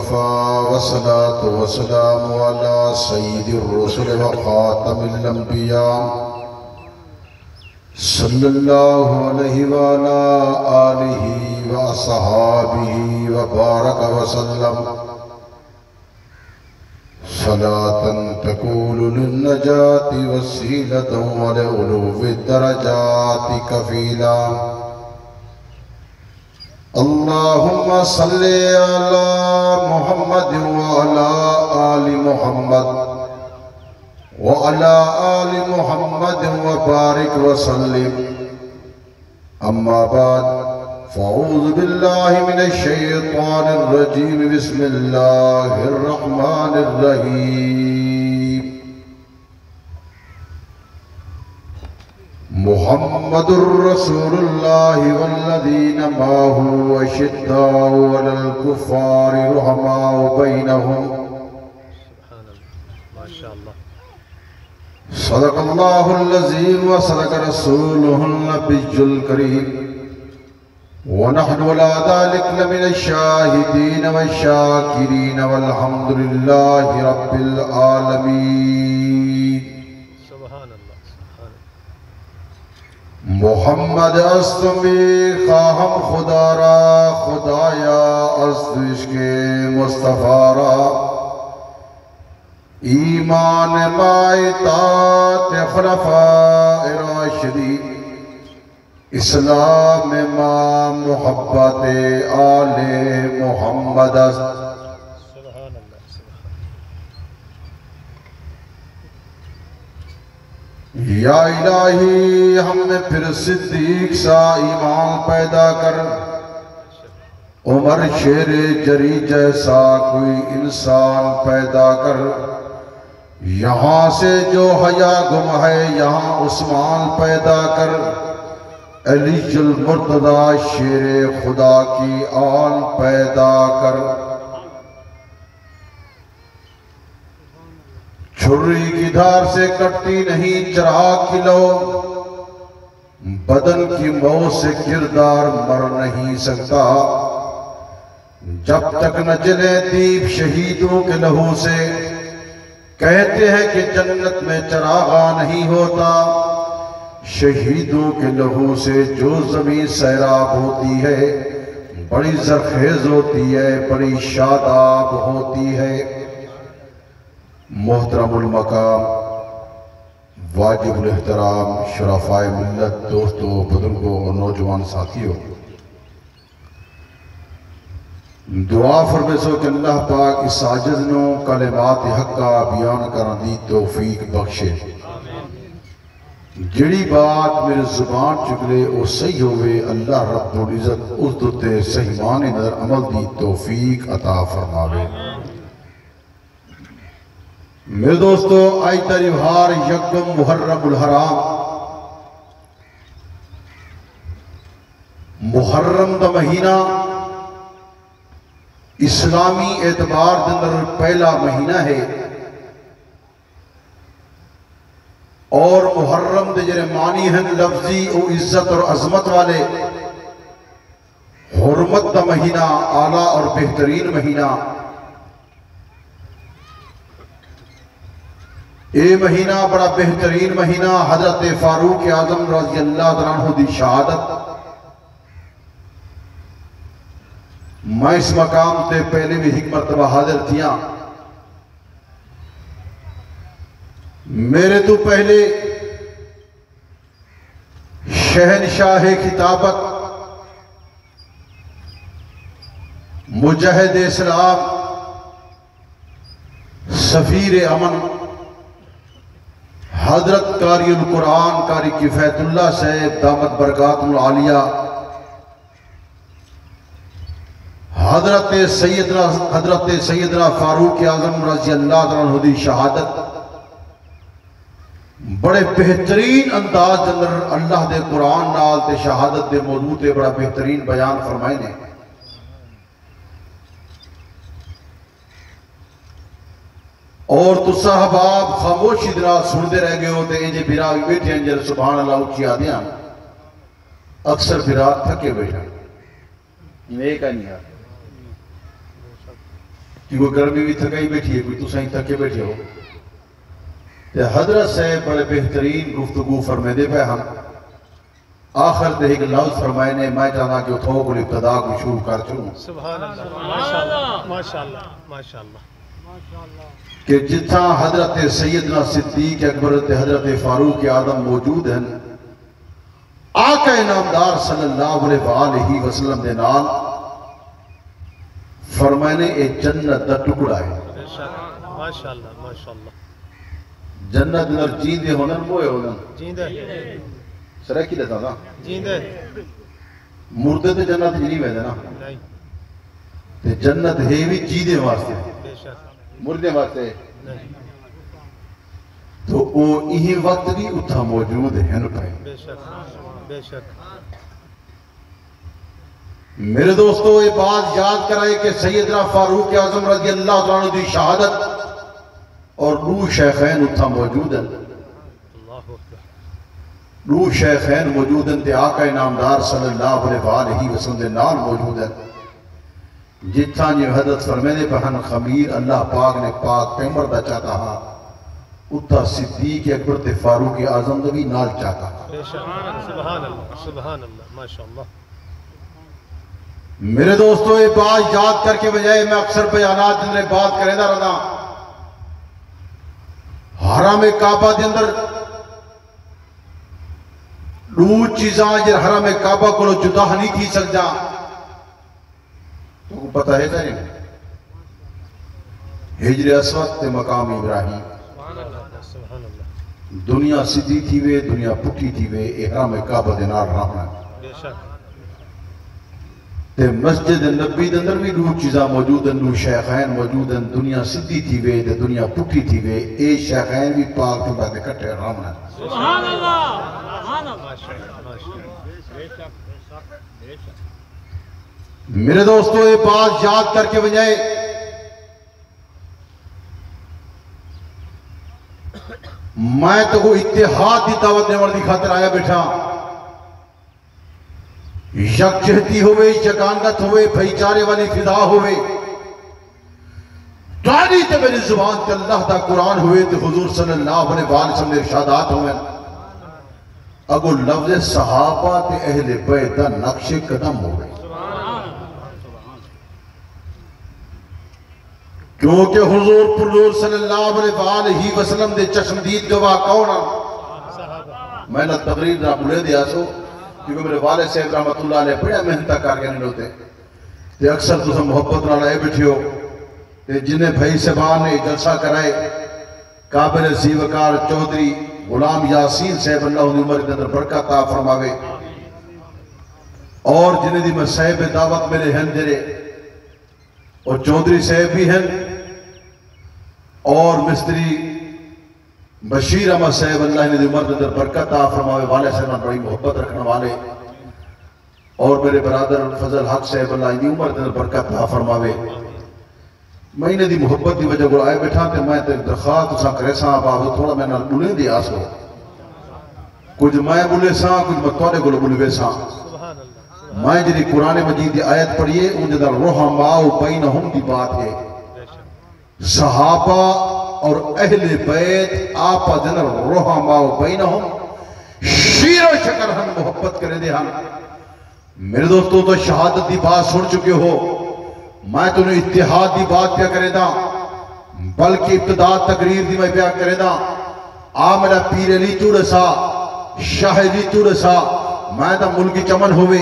وكفى والصلاة والسلام على سيد الرسل وخاتم الأنبياء صلى الله عليه وعلى آله وأصحابه وبارك وسلم صلاة تكون للنجاة وسيلة ولعلو الدرجات كفيلا. اللهم صل على محمد وعلى آل محمد وعلى آل محمد وبارك وسلم. أما بعد فأعوذ بالله من الشيطان الرجيم. بسم الله الرحمن الرحيم. محمد رسول الله والذين معه أشداء على الكفار رحماء بينهم. سبحان الله ما شاء الله. صدق الله العظيم وصدق رسوله النبي الكريم ونحن على ذلك لمن الشاهدين والشاكرين والحمد لله رب العالمين. سبحان الله سبحان الله. محمد استمی خواہم خدا را خدایا است عشق مصطفیٰ را ایمان مائتات خلفاء راشدین اسلام ما محبت آل محمد است. سبحان اللہ سبحان یا الہی ہم نے پھر صدیق سا ایمان پیدا کر عمر شیر جری جیسا کوئی انسان پیدا کر یہاں سے جو حیا گم ہے یہاں عثمان پیدا کر علی المرتضی شیر خدا کی آن پیدا کر چھری کی دھار سے کٹتی نہیں چراغ کی لو بدن کی موت سے کردار مر نہیں سکتا جب تک نہ جلے دیپ شہیدوں کے لہو سے کہتے ہیں کہ جنت میں چراغاں نہیں ہوتا شہیدوں کے لہو سے جو زمین سیراب ہوتی ہے بڑی زرخیز ہوتی ہے بڑی شاداب ہوتی ہے. محترم المقام واجب الاحترام شرفاء ملت دوستوں بزرگوں اور نوجوان ساتھیوں دعا فرمیسو کہ اللہ پاک اس عاجز نو کلمات حق کا بیان کرن دی توفیق بخشے جڑی بات میرے زبان چکلے او صحیح ہوئے اللہ رب العزت اس دوتے صحیح معنی نظر عمل دی توفیق عطا فرماوے. میرے دوستو آئی تریوہار یکم محرم الحرام محرم دا مہینہ اسلامی اعتبار دندر پہلا مہینہ ہے اور محرم دے جرے معنی ہیں لفظی او عزت اور عظمت والے حرمت دا مہینہ اعلیٰ اور بہترین مہینہ اے مہینہ بڑا بہترین مہینہ حضرت فاروق اعظم رضی اللہ عنہ دی شہادت میں اس مقام تے پہلے بھی حکمت بہادر تھیاں میرے تو پہلے شہنشاہ کتابت مجاہد اسلام سفیر امن حضرت قاری القرآن قاری کفایت اللہ صاحب دامت برکات العالیہ حضرت سیدنا فاروق اعظم رضی اللہ عنہ دی شہادت بڑے بہترین انداز اندر اللہ دے قرآن نال تے شہادت دے موضوع تے بڑا بہترین بیان فرمائے نے اور تو صحباب خاموشی درا سندے رہ گئے ہوتے ہیں جے بیرا بیٹھے ہیں جے سبحان اللہ اچھی آدھیاں اکثر بیرا تھکے بیٹھا یہ کا نہیں ہے کہ وہ گرمی بھی تھکائی بیٹھی ہے کوئی تو سائیں تھکے بیٹھے ہو تے حضرت صاحب بڑے بہترین گفتگو فرمے دے پہ ہم آخر تے ایک لفظ فرمائے نے میں چاہتا کہ اتھو کو ابتدا کو شروع کر چوں سبحان اللہ ماشاءاللہ ماشاءاللہ ماشاءاللہ کہ جتھا حضرت سیدنا صدیق اکبر تے حضرت فاروق اعظم موجود ہیں آقا انعامدار صلی اللہ علیہ وآلہ وسلم دے نال فرمائنے اے جنت دا ٹکڑا ہے ماشاءاللہ ماشاءاللہ جنت نر جیندے ہونن موئے ہونن جیندے سرکی لیتا تھا جیندے مردے تے جنت جنی ویدے نا نہیں تے جنت ہے بھی جیدے واسطے بے شک مردے واسطے نہیں تو وہ یہی وقت بھی اتھا موجود ہیں پہ بے شک بے شک میرے دوستو یہ بات یاد کرائے کہ سیدنا فاروق اعظم رضی اللہ عنہ دی شہادت اور دو شیخین اتھا موجود ہیں اللہ اکبر دو شیخین موجود ہیں تے آقا انعامدار صلی اللہ علیہ وآلہ وسلم دے نال موجود ہیں جتھا جی حضرت فرمینے پہن خمیر اللہ پاک نے پاک پیمبر دا چاہتا ہاں اتھا صدیق اکبر تے فاروق اعظم دا بھی نال چاہتا ہاں بے شک سبحان اللہ ماشاءاللہ میرے دوستو یہ بات یاد کر کے بجائے میں اکثر بیانات جن نے بات کریں دا رہا حرم کعبہ دے اندر دو چیزاں جر حرم کعبہ کو جدا نہیں تھی سک جا تو کو پتہ ہے جائیں ہجر اسود تے مقام ابراہیم سبحان اللہ دنیا سیدھی تھی وے دنیا پٹھی تھی وے حرم کعبہ دے نال رہنا بے شک تے مسجد نبی دے اندر بھی دو چیزاں موجود ہیں دو شیخین موجود ہیں دنیا سیدھی تھی وے تے دنیا پٹھی تھی وے اے شیخین بھی پاک تو بعد کٹھے رہنا سبحان اللہ سبحان اللہ ماشاءاللہ ماشاءاللہ میرے دوستو یہ بات یاد کر کے بجائے میں تو وہ اتحاد دی دعوت دیوار دی خاطر آیا بیٹھا یک جہتی ہوئے یکانگت ہوئے بھائی چارے والی فضا ہوئے داری تے میری زبان تے اللہ دا قرآن ہوئے تے حضور صلی اللہ علیہ وسلم نے ارشادات ہوئے اگو لفظ صحابہ تے اہل بیت دا نقش قدم ہوئے کیونکہ حضور پرلور صلی اللہ علیہ وسلم دے چشمدید گواہ کونا میں نے تقریر نہ بلے دیا سو کیونکہ میرے والد صاحب رحمت اللہ علیہ بڑا محنتہ کارگرین ہوتے تے اکثر تو سب محبت نہ لائے بیٹھے ہو تے جنہیں بھائی صاحبان نے جلسہ کرائے قابل زیوکار چودھری غلام یاسین صاحب اللہ علیہ عمر کے اندر برکت عطا فرماوے اور جنہیں دی میں صاحب دعوت میرے ہیں جرے اور چودھری صاحب بھی ہیں اور مستری بشیر احمد صاحب اللہ نے دی عمر کے اندر برکت عطا فرماوے والے صاحبان بڑی محبت رکھنے والے اور میرے برادر فضل حق صاحب اللہ دی عمر کے اندر برکت عطا فرماوے میں نے دی محبت دی وجہ گلائے بیٹھا تے میں تے درخواست اساں کرے ساں باہو تھوڑا میں نال بولیں دی آسو کچھ میں بولے ساں کچھ متوارے گلو بولے ساں سبحان اللہ میں جنہی قرآن مجید دی آیت پڑھئے ان جدہ رحماؤ بینہم دی بات ہے بے شک صحابہ اور اہل بیت آپا جنر رحماؤ بینہم شیر و شکر ہم محبت کرے دے ہم میرے دوستو تو شہادت دی بات سن چکے ہو میں تو نے اتحاد دی بات پیا کرے دا بلکہ ابتدا تقریر دی میں پیا کرے دا میرا پیر علی تو رسا شاہ علی تو رسا میں دا ملکی چمن ہوئے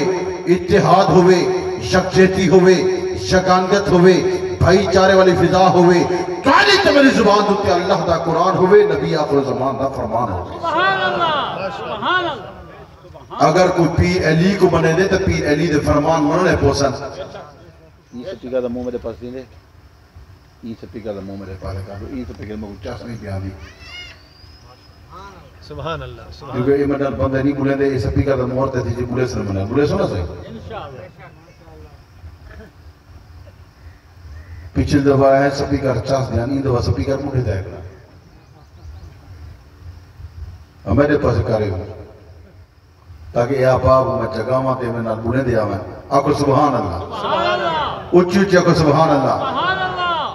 اتحاد ہوئے شخصیتی ہوئے شکانگت ہوئے بھائی چارے والی فضا ہوئے کانی تو میری زبان دوتے اللہ دا قرآن ہوئے نبی آخر زمان دا فرمان ہوئے سبحان اللہ سبحان اللہ اگر کوئی پیر علی کو بنے دے تو پیر علی دے فرمان مننے پوسن یہ سپیکر دا منہ میرے پاس دیں دے یہ سپیکر دا منہ میرے پاس دیں یہ سپیکر میں چاس نہیں پیا دی سبحان اللہ سبحان کیونکہ یہ مدر بندہ نہیں بولے دے یہ سپیکر دا مورتے تھی جی بولے سنے منے بولے سنا سے پچھل دفعہ ہے سپیکر چاس دیا نہیں دفعہ سپیکر مجھے دائے گا ہمیرے پاس کرے ہوں تاکہ اے آپ میں جگاواں تے میں نال بولے دیا میں آکو سبحان اللہ سبحان اللہ اچھی اچھی آکو سبحان اللہ سبحان اللہ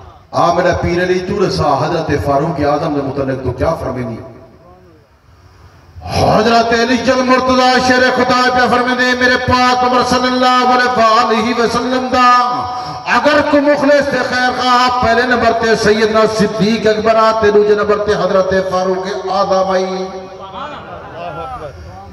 میرا پیر علی تو رسا حضرت فاروق اعظم نے متعلق تو کیا فرمینی حضرت علی جل مرتضی شیر خدا پہ فرمینے میرے پاک عمر صلی اللہ علیہ وسلم دا اگر کو مخلص تے خیر خواہ پہلے نمبر تے سیدنا صدیق اکبر آتے دوسرے نمبر تے حضرت فاروق اعظم آئی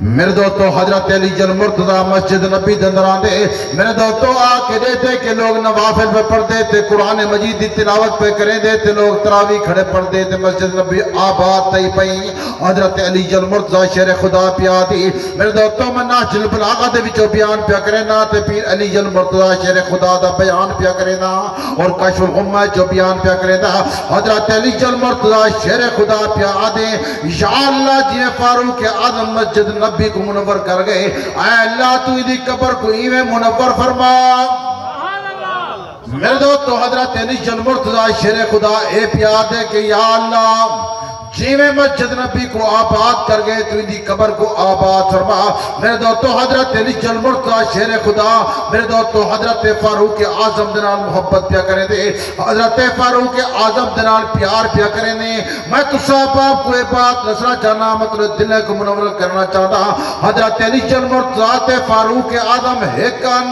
میرے دوستو حضرت علی جل مرتضی مسجد نبی دندران دے میرے دوستو آکے دیتے کہ لوگ نوافل پہ پڑھ دیتے قرآن مجید دی تلاوت پہ کریں دیتے لوگ تراوی کھڑے پڑھ دیتے مسجد نبی آباد تئی پئیں حضرت علی جل مرتضی شیر خدا پیا دی میرے دوستو میں ناچ البلاغہ دے وچو بیان پیا کریں نا تے پیر علی جل مرتضی شیر خدا دا بیان پیا کریں نا اور کشف الغمہ جو بیان پیا کریں نا حضرت علی جل مرتضی شیر خدا پیا دے یا اللہ جی فاروق اعظم مسجد نبی کو منور کر گئے اے اللہ تو ادھی قبر کو ایویں منور فرما میرے دوستو حضرت علی جل مرتضی شیر خدا اے پیاد ہے کہ یا اللہ جیویں مسجد نبی کو آباد کر گئے تو ادھی قبر کو آباد فرما میرے دوستو حضرت علی جل مرتضی شیر خدا میرے دوستو حضرت فاروق اعظم دنال محبت پیا کریں دے حضرت فاروق اعظم دنال پیار پیا کریں دے میں تو صاحب آپ کو ایک بات نسنا چاہنا مطلب دل کو منور کرنا چاہتا حضرت علی جل مرتضی فاروق اعظم ہیکن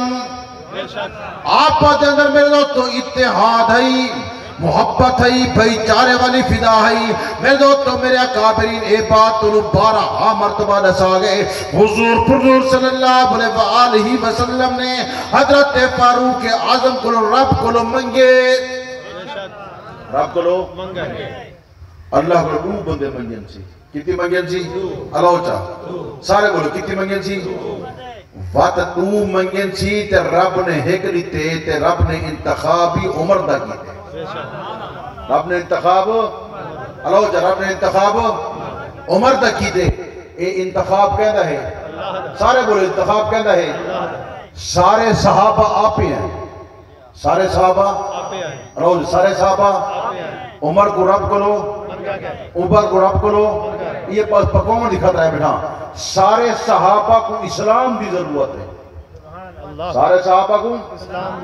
آپ پاتے اندر میرے دوستو اتحاد ہے محبت ہے بھائی چارے والی فدا ہے میرے دوستو میرے اکابرین اے بات تو 12 مرتبہ نسا گئے حضور پرنور صلی اللہ علیہ وسلم نے حضرت فاروق اعظم کو رب کو منگے رب کو منگے اللہ کو دو بندے منگن سی کتنی منگن سی اللہ چاہ سارے بولو کتنی منگن سی وات تو منگن سی تے رب نے ہکری تے رب نے انتخابی عمر دا کی تے رب نے انتخاب اللہ جا رب نے انتخاب عمر دا کی دے اے انتخاب کہندا ہے سارے بولے انتخاب کہندا ہے سارے صحابہ آپے ہیں سارے صحابہ اللہ جا سارے صحابہ عمر کو رب کو لو عمر کو رب کو لو یہ پاس پکومن دکھاتا ہے بیٹھا سارے صحابہ کو اسلام دی ضرورت ہے سارے صحابہ کو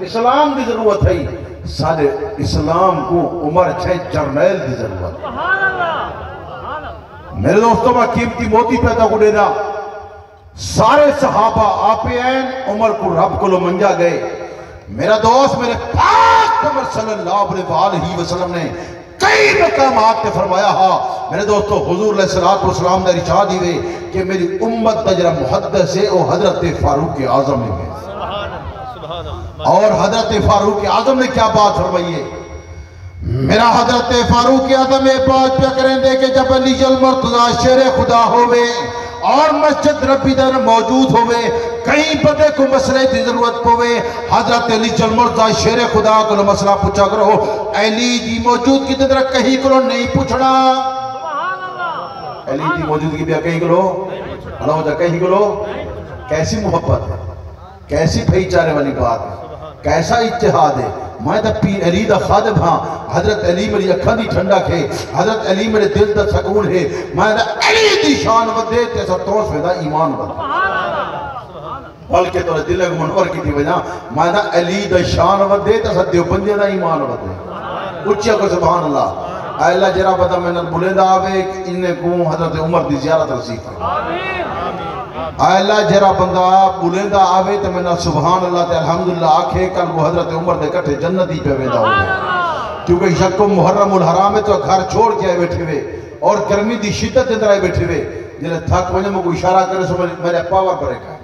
اسلام دی ضرورت ہے سارے اسلام کو عمر چھے جرنیل دی ضرورت ہے میرے دوستوں میں قیمتی موتی پیدا کو دینا سارے صحابہ آپے ہیں عمر کو رب کو لو منجا گئے میرا دوست میرے پاک عمر صلی اللہ علیہ وسلم نے کئی مقامات نے فرمایا میرے دوستو حضور علیہ السلام نے ارشاد دیئے کہ میری امت تجرہ محدث ہے وہ حضرت فاروق اعظم نے اور حضرت فاروق اعظم نے کیا بات فرمائی ہے میرا حضرت فاروق اعظم میں بات پہ کریں دے کہ جب علی جل مرتضی شیر خدا ہوئے اور مسجد ربی در موجود ہوئے کئی بندے کو مسئلے دی ضرورت پوئے حضرت علی جل مرتضی شیر خدا کو مسئلہ پوچھا کرو علی دی موجود کی طرح کہیں کرو نہیں پوچھنا علی دی موجود کی بیا کہیں کرو اللہ جا کہیں کرو کیسی محبت ہے کیسی بھائی چارے والی بات ہے کیسا اتحاد ہے میں تا پیر علی دا خادم ہاں حضرت علی میری اکھا دی ٹھنڈا کھے حضرت علی میرے دل دا سکون ہے میں تا علی دی شان ودے تیسا توس میں دا ایمان ودے بلکہ تو دل کو منور کی تھی وجہ میں تا علی دا شان ودے تیسا دیوبندی دا ایمان ودے اچھا کو سبحان اللہ اے اللہ جرا بدا میں نے بلندہ آوے انہیں کو حضرت عمر دی زیارت رسیف اے اللہ جرا بندہ بلندہ آوے تو میں نے سبحان اللہ تے الحمدللہ آکھے کل وہ حضرت عمر دے کٹھے جنتی پہ ویدہ ہوئے کیونکہ شک محرم الحرام ہے تو گھر چھوڑ کے آئے بیٹھے ہوئے اور گرمی دی شدت اندر آئے بیٹھے ہوئے جنہیں تھک وجہ میں کوئی اشارہ کرے سو میرے پاور برے کا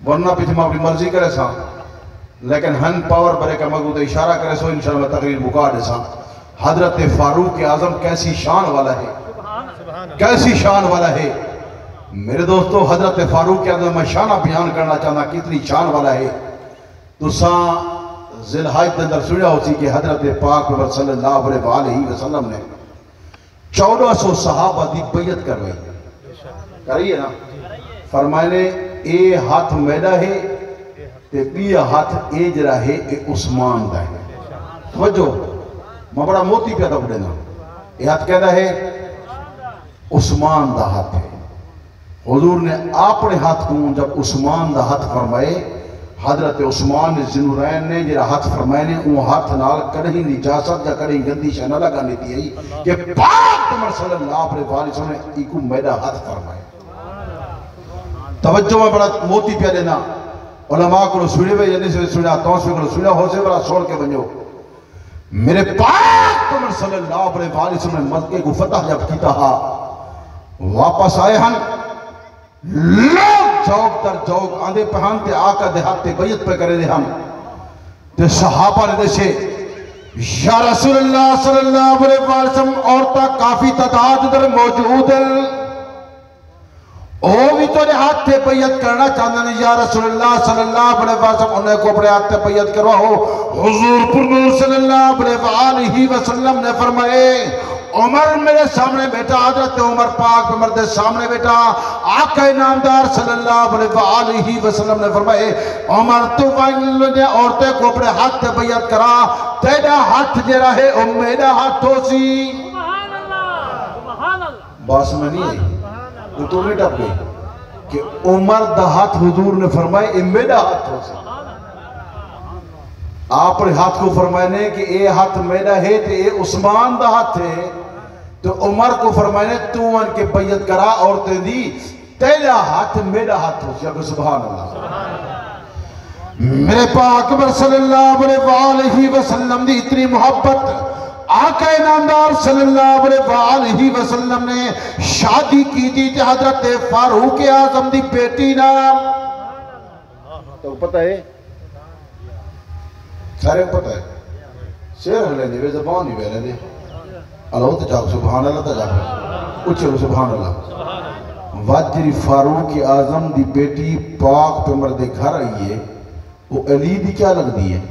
ورنہ پیچھے میں اپنی مرضی کرے سا لیکن ہن پاور برے کا مگو تو اشارہ کرے سو انشاءاللہ میں تقریر بکا دے سا حضرت فاروق اعظم کیسی شان والا ہے کیسی شان والا ہے میرے دوستو حضرت فاروق اعظم میں شانہ بیان کرنا چاہنا کتنی شان والا ہے تو ساں ذلحجہ اندر سنیا ہوتی کہ حضرت پاک صلی اللہ علیہ وسلم نے 1400 صحابہ دی بیعت کر رہی کریے نا فرمائنے اے ہاتھ میڈا ہے تے بی ہاتھ اے جرا ہے اے عثمان دا ہے توجہ میں بڑا موتی پیدا ہو دینا یہ ہاتھ کہتا ہے عثمان دا ہاتھ ہے حضور نے اپنے ہاتھ کو جب عثمان دا ہاتھ فرمائے حضرت عثمان ذوالنورین نے جڑا ہاتھ فرمائے نے اون ہاتھ نال کہیں نجاست یا کہیں گندی شے نہ لگانی تھی کہ پاک عمر صلی اللہ علیہ وسلم نے ایکو میرا ہاتھ فرمائے. توجہ میں بڑا موتی پیا دینا علماء کو سنے ہوئے یعنی سے سنا توسے کو سنا ہو سے بڑا سوڑ کے بنجو. میرے پاک عمر صلی اللہ علیہ وسلم نے مکے کو فتح جب کیتا واپس آئے ہن لوگ جوگ در جوگ آندے پہان تے آقا دیہات تے بیعت پہ کرے دے ہم تے صحابہ نے دیشے یا رسول اللہ صلی اللہ علیہ وسلم عورتہ کافی تعداد در موجود ہے او بھی تو نے ہاتھ تے بیعت کرنا چاہتا نہیں یا رسول اللہ صلی اللہ علیہ وسلم انہیں کو اپنے ہاتھ تے بیعت کروا ہو. حضور پرنور صلی اللہ علیہ وسلم نے فرمائے عمر میرے سامنے بیٹا حضرت عمر پاک عمر دے سامنے بیٹا آقا نامدار صلی اللہ علیہ وسلم نے فرمائے عمر تو نے عورتیں کو اپنے ہاتھ تے بیعت کرا تیرا ہاتھ جے رہے میرا ہاتھ ہو سی. سبحان اللہ سبحان اللہ. باس میں نہیں ہے وہ تو نہیں ٹپ گئی کہ عمر دا ہاتھ حضور نے فرمائے میرا ہاتھ ہو سی. آپ نے ہاتھ کو فرمائنے کہ اے ہاتھ میرا ہے تے اے عثمان دا ہاتھ ہے تو عمر کو فرمائنے تو ان کے بیعت کرا عورتیں دی تیرا ہاتھ میرا ہاتھ ہو سی. سبحان اللہ. میرے پاک عمر صلی اللہ علیہ وسلم دی اتنی محبت آقا نامدار صلی اللہ علیہ وسلم نے شادی کی تھی حضرت فاروق اعظم دی بیٹی نام تو پتہ ہے سارے پتہ ہے شیر ہلے دے زبان ہی بیلے دے اللہ تو جاؤ سبحان اللہ تا جاؤ اچھے سبحان اللہ. واجری فاروق اعظم دی بیٹی پاک پہ مردے گھر آئی ہے وہ علی دی کیا لگ دی ہے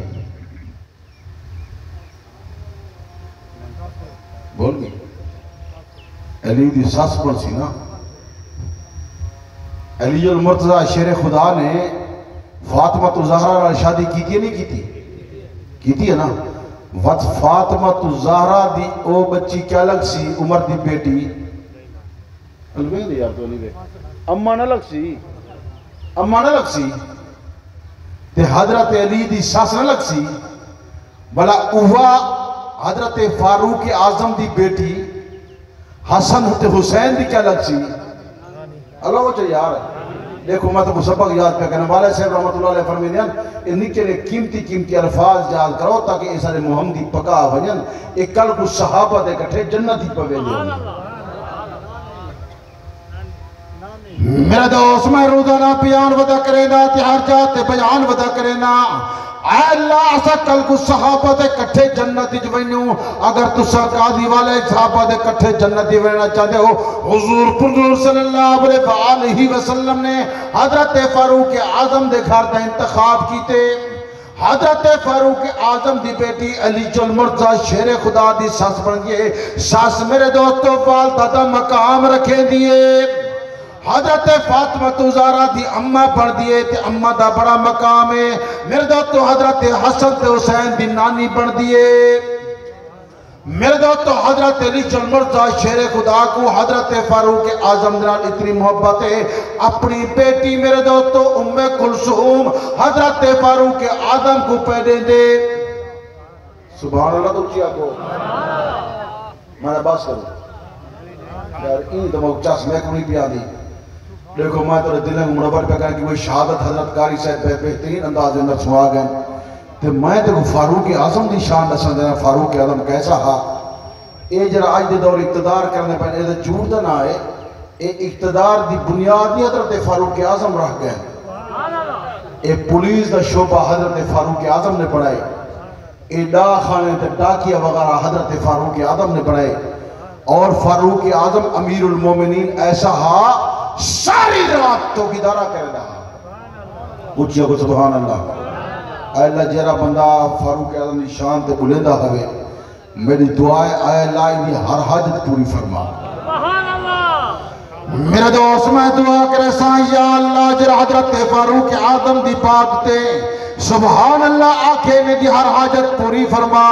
بول گئی علی دی ساس پر سی نا. علی المرتضی شیر خدا نے فاطمہ الزہرا شادی کی تھی نہیں کی تھی کیتی ہے نا. فاطمہ الزہرا دی او بچی کیا لگ سی عمر دی بیٹی الوین دی یار تو نہیں دے اممہ نہ لگ سی اممہ نہ لگ سی تے حضرت علی دی ساس نہ لگ سی بلا اوہ حضرت فاروق اعظم دی بیٹی حسن تے حسین دی کیا لگ سی اللہ وہ چاہیے یار دیکھو میں تو سبق یاد پہ کہنا والے صاحب رحمت اللہ علیہ فرمینیان انہی کے لئے قیمتی الفاظ یاد کرو تاکہ اس سارے محمدی پکا بنین ایک کل کو صحابہ دے کٹھے جنتی پہ بیلے میرا دوست میں روزانہ بیان ودا کرے نا تیار جاتے بیان ودا کرے نا اے اللہ ایسا کل کو صحابہ دے کٹھے جنتی جوینیوں اگر تو سرکادی والے صحابہ دے کٹھے جنتی جوینا چاہتے ہو حضور پرنور صلی اللہ علیہ وسلم نے حضرت فاروق اعظم دے گھر دا انتخاب کیتے. حضرت فاروق اعظم دی بیٹی علی المرتضی شیر خدا دی ساس بن دیئے. ساس میرے دوستو والدہ دا مقام رکھے دیئے. حضرت فاطمہ الزہرا دی اممہ بڑھ دیئے تے اممہ دا بڑا مقام ہے. میرے دوستو حضرت حسن تے حسین دی نانی بڑھ دیئے. میرے دوستو حضرت علی المرتضی شیر خدا کو حضرت فاروق اعظم درال اتنی محبت ہے اپنی بیٹی میرے دوستو ام کلثوم حضرت فاروق اعظم کو پیدے دے. سبحان اللہ تو کیا کو میں نے باس کروں یار این دماغ چاس میں کو نہیں پیا دی. دیکھو میں تو دلیں منور پہ کہا کہ وہ شہادت حضرت قاری صاحب پہ بہترین انداز اندر سوا گئے تو میں تو فاروق اعظم دی شان دسن دینا. فاروق اعظم کیسا ہا اے جرا آج دے دور اقتدار کرنے پہ اے دے جھوٹ دا نہ آئے اے اقتدار دی بنیادی حضرت فاروق اعظم رہ گئے. اے پولیس دا شعبہ حضرت فاروق اعظم نے پڑھائے. اے ڈا خانے تے ڈاکیہ وغیرہ حضرت فاروق اعظم نے پڑھائے. اور فاروق اعظم امیر المومنین ایسا ہا ساری رات تو گدارہ کر رہا. پوچھئے کو سبحان اللہ. اے اللہ جیرا بندہ فاروق اعظم دی شان تے بلندہ ہوئے میری دعائے اے اللہ انہی ہر حاجت پوری فرما. سبحان اللہ. میرا دوست میں دعا کرے سائیں یا اللہ جر حضرت فاروق اعظم دی بات تے سبحان اللہ آکھے نے دی ہر حاجت پوری فرما،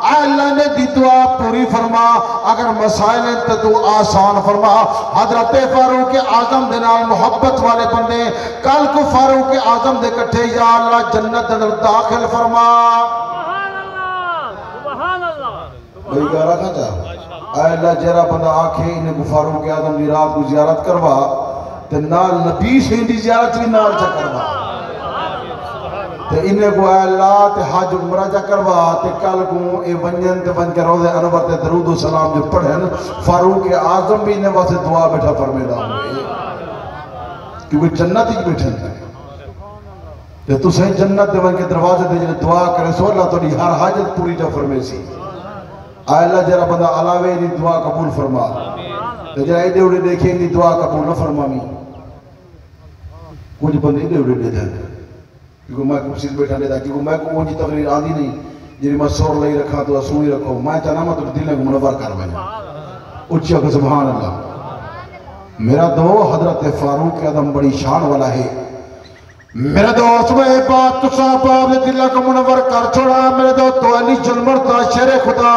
اے اللہ نے دی دعا پوری فرما، اگر مسائل ہیں تو آسان فرما۔ حضرت فاروق اعظم دے نال محبت والے بندے کل کو فاروق اعظم دے کٹھے یا اللہ جنت دے داخل فرما۔ سبحان اللہ وہی کہہ رہا تھا اے اللہ جرا بندہ آکھے انہیں کو فاروق اعظم دی رات کو زیارت کروا تے نال نبی سے دی زیارت بھی نال چا کروا تے انہیں کو اے اللہ تے حج عمرہ چا کروا تے کل کو اے ونجن تے ون کے روضہ انور تے درود و سلام جو پڑھن فاروق اعظم بھی انہیں واسے دعا بیٹھا فرمیدہ ہوئے کیونکہ جنت ہی بیٹھن ہے تے تو سہیں جنت دے ون کے دروازے دے جنہیں دعا کرے سو اللہ تو ہر حاجت پوری جا فرمے سی۔ اے اللہ جرا بندہ علاوے دی دعا قبول فرما تے جرا ایڈے اڑے دیکھیں دی دعا قبول نہ فرمامی کچھ بندے ایڈے اڑے دے دیں کیونکہ میں کچھ بیٹھا لے دا کیونکہ میں کو جی تقریر آدھی نہیں جنہی میں سور لئی رکھا تو اسوئی رکھو میں چاہنا میں تو دل میں منور کر میں اچھا کہ سبحان اللہ۔ میرا دو حضرت فاروق اعظم بڑی شان والا ہے، میرے دوست میں بات تو صاحب دل کو منور کر چھوڑا، میرے دوست تو علی جلمرتا شیر خدا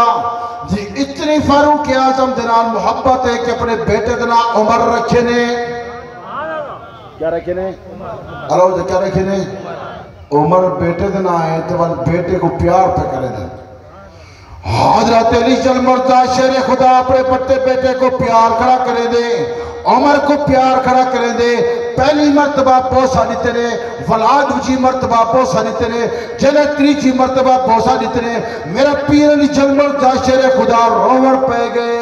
جی اتنی فاروق اعظم دنال محبت ہے کہ اپنے بیٹے دنال عمر رکھے نے کیا رکھے نے اللہ جا کیا رکھے نے عمر بیٹے دنال آئے تو بیٹے کو پیار پہ کرے دیں۔ حضرت علی جلمرتا شیر خدا اپنے بڑے بیٹے کو پیار کھڑا کرے دے، عمر کو پیار کھڑا کرے دے، پہلی مرتبہ بوسا دیتے نے، ولاد اچھی مرتبہ بوسا دیتے نے، جلے تریچی مرتبہ بوسا دیتے نے، میرا پیر علی جلمرتا شیر خدا رومر پہ گئے،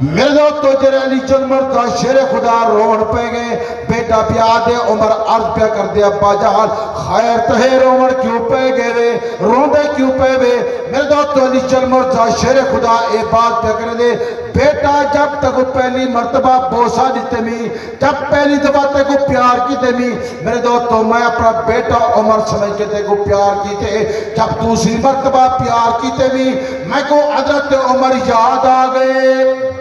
میرے دوست تو جرے علی جلمرتا شیر خدا رومر پہ گئے، بیٹا پیادے عمر عرض پہ کر دیا ابا جان خیر تہیر عمر کیوں پہ گئے روندے کیوں پہ گئے، میرے دوست تو علی جلمرتا شیر خدا اے بات پہ کر دے بیٹا جب تک پہلی مرتبہ بوسا دیتے می جب پہلی دفعہ تے کو پیار کیتے می میرے دوستو میں اپنا بیٹا عمر سمجھ کے تے کو پیار کیتے جب دوسری مرتبہ پیار کیتے می میں کو حضرت عمر یاد آ گئے،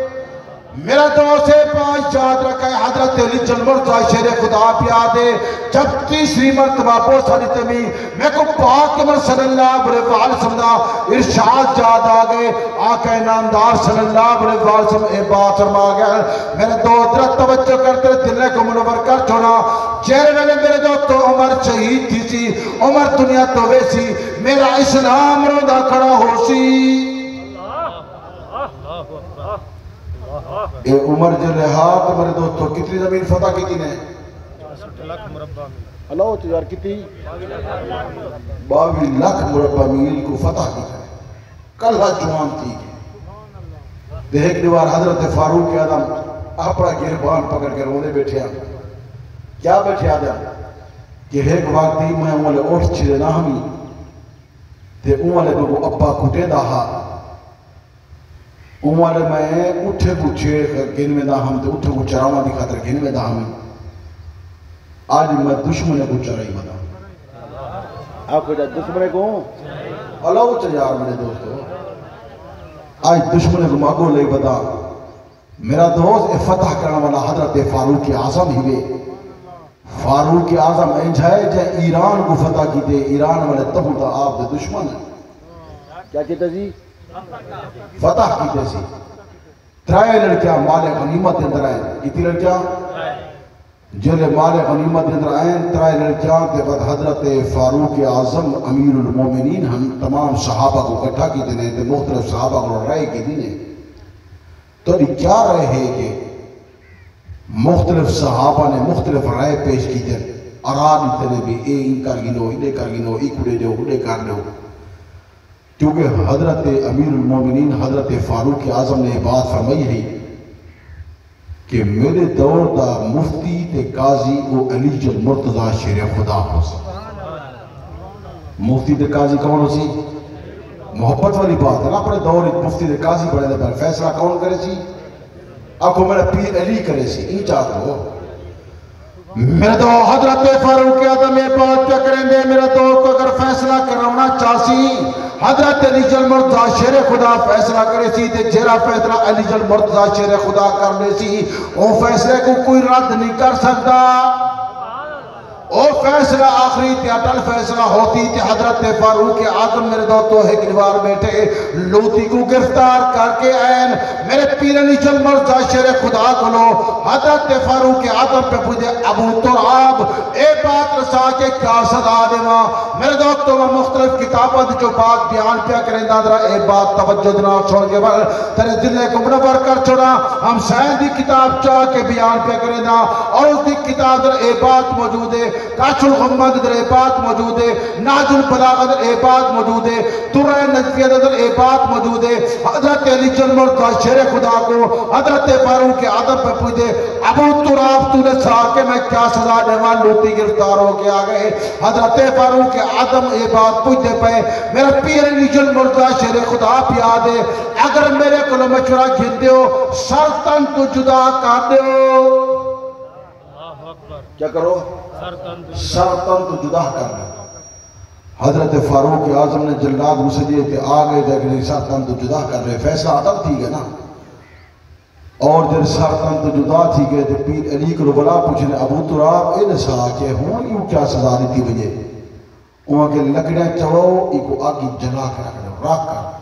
میرا دوست سے پاس یاد رکھا ہے حضرت علی جلمرتا شیر خدا پیادے جب تیسری مرتبہ بوسا دیتے می میں کو پاک عمر صلی اللہ علیہ وسلم ارشاد یاد آ گئے، آقا نامدار صلی اللہ علیہ وسلم اے بات فرما گیا، میرے دوست درد توجہ کرتے دلے کو منور کر چھوڑا، چہرے والے میرے دوست تو عمر شہید تھی سی، عمر دنیا تو ویسی، میرا اسلام روندہ کھڑا ہو سی۔ اے عمر جلے ہاتھ میرے دوستو کتنی زمین فتح کی تھی نے؟ 62 لاکھ مربع میل اللہ چیزار کتنی؟ 22 لاکھ مربع میل کو فتح کی تھی کلہ جوان تھی دیکھ دیوار حضرت فاروق اعظم اپنا گربان پکڑ کے رونے بیٹھے آگا کیا بیٹھے آگا کہ ایک وقتی میں انہوں اٹھ چھلے نہ ہمیں تے انہوں کو ابا کھٹے داہا انہوں میں اٹھے کو چھے گن میں دا ہم تے اٹھے کو چراما دی خاطر گن میں دا ہمیں آج میں دشمنے کو چرائی بدا آپ کو جا دشمنے کو اللہ وہ چجار میرے دوستو آج دشمنے کو ماغو لے بدا میرا دوست فتح کرنا والا حضرت فاروق اعظم ہی وے فاروق اعظم انجھائے جائے ایران کو فتح کی دے ایران والے تب ہوتا آپ دے دشمن ہیں کیا کہتے جی فتح کی جیسی ترائے لڑکیاں مال غنیمت اندر آئیں کتنی لڑکیاں جلے مال غنیمت اندر آئیں ترائے لڑکیاں کے بعد حضرت فاروق اعظم امیر المومنین ہم تمام صحابہ کو کٹھا کی دینے تے مختلف صحابہ کو رائے کی دینے تو کیا رائے ہے کہ مختلف صحابہ نے مختلف رائے پیش کی دیں اراد اتنے بھی اے ان کر گنو انہیں کر گنو ایک اڑے جو اڑے کر دو کیونکہ حضرت امیر المومنین حضرت فاروق اعظم نے بات فرمائی ہے کہ میرے دور دا مفتی تے قاضی وہ علی جلمرتضی شیر خدا ہو سی مفتی تے قاضی کون ہو سی محبت والی بات ہے نا اپنے دور مفتی تے قاضی بڑھے دے پر فیصلہ کون کرے سی آپ کو میرا پیر علی کرے سی این چاہتا ہو میرے دو حضرت فاروق اعظم یہ بات کیا کریں دے میرے دو کو اگر فیصلہ کرونا چاہسی حضرت علی جلمرتضی شیر خدا فیصلہ کرے سی تے جیرا فیصلہ علی جلمرتضی شیر خدا کر لے سی وہ فیصلے کو کوئی رد نہیں کر سکتا او فیصلہ آخری تے اٹل فیصلہ ہوتی تے حضرت فاروق اعظم میرے دوستو ایک دیوار بیٹھے لوتی کو گرفتار کر کے این میرے پیرنی چل مرزا شیر خدا کھلو حضرت فاروق اعظم پہ پوچھے ابو تراب اے بات رسا کے کیا صدا دے ماں میرے دوستو میں مختلف کتابت جو بات بیان پہ کریں دادرہ اے بات توجہ دنا چھوڑ کے بل تیرے دلے کو منور کر چھوڑا ہم سین دی کتاب چاہ کے بیان پہ کریں دا اور اس دی کتاب در اے بات موجود ہے کاش الغمد در اے بات موجود ہے ناج البلاغ در اے بات موجود ہے درہ نجفیہ در اے بات موجود ہے حضرت علی جنمر کا شیر خدا کو حضرت فاروق اعظم پہ پوچھے ابو تراب تو نے سا کہ میں کیا سزا دیوان لوٹی گرفتار ہو کے آگئے حضرت فاروق اعظم اے بات پوچھتے پہ میرا پیر علی جنمر کا شیر خدا پیا دے اگر میرے کلو مشورہ گھن دیو سرطن تو جدا کر دیو کیا کرو سرطن تو جدا کر دیو حضرت فاروق اعظم نے جلاد مسجد کے آگئے دیکھنے سرطن تو جدا کر رہے فیصلہ عدل تھی گئے نا اور جب سرطن تو جدا تھی گئے تو پیر علی کو بلا پوچھنے ابو تراب اے نسا کہ ہوں یوں کیا سزا دیتی بجے وہاں کے لکڑے چوو ایک آگی جلا کر رکھنے راک کر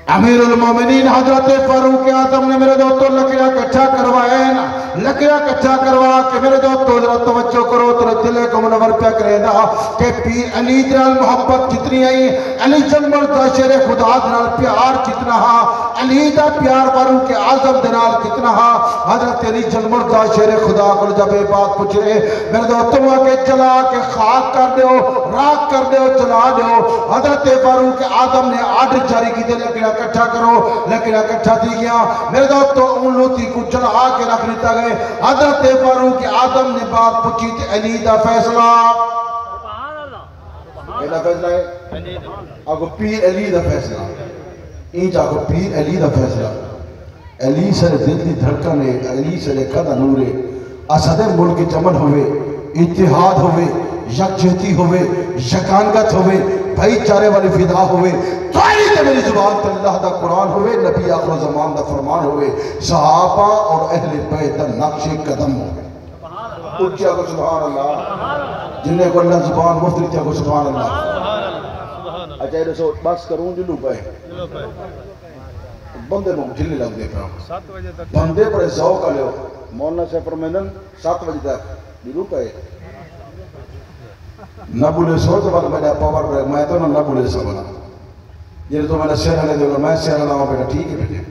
امیر المومنین حضرت فاروق اعظم نے میرے دوستو لکڑا کچھا کروائے نا لکڑا کچھا کروا کہ میرے دوستو ذرا توجہ کرو ترے دلے کو منور پہ کرے دا کہ پیر علی جنال محبت کتنی آئی علی جنمر دا شیر خدا جنال پیار کتنا ہا علی دا پیار فاروق اعظم جنال کتنا ہا حضرت علی جنمر دا شیر خدا کو جب یہ بات پوچھ رہے میرے دوستو وہاں کے جلا کے خاک کر دیو راک کر دیو جلا دیو حضرت فاروق اعظم نے آرڈر جاری کی دے لکڑا کٹھا کرو لیکن کٹھا تھی گیا میرے دوستو ان لوتی کو جلا کے رکھ لیتا گئے حضرت فاروق اعظم نے بات پوچھی تھی علی دا فیصلہ کہنا فیصلہ ہے آگو پیر علی دا فیصلہ اینچ آگو پیر علی دا فیصلہ علی سر دل دی دھڑکنے علی سر قدر نورے اسد ملک جمن ہوئے اتحاد ہوئے یکجہتی ہوئے یکانگت ہوئے بھائی چارے والے فدا ہوئے توئی تے میری زبان تے اللہ دا قرآن ہوئے نبی آخر زمان دا فرمان ہوئے صحابہ اور اہل بیت دا نقش قدم ہوئے اچھا کو سبحان اللہ جنہیں کو اللہ زبان مفتری تیا کو سبحان اللہ اچھا یہ سو بس کروں جلو پہ بندے مجھ جلنے لگ دے پہ بندے پر ذوق آلے ہو مولانا سے فرمیدن 7 بجے تک جلو پہ نہ بولے سو تو بعد میں نے پاور بریک میں تو نہ بولے سو بنا یہ تو میں نے سیر آنے دے گا میں سیر آنا ہوں بیٹا ٹھیک ہے بیٹے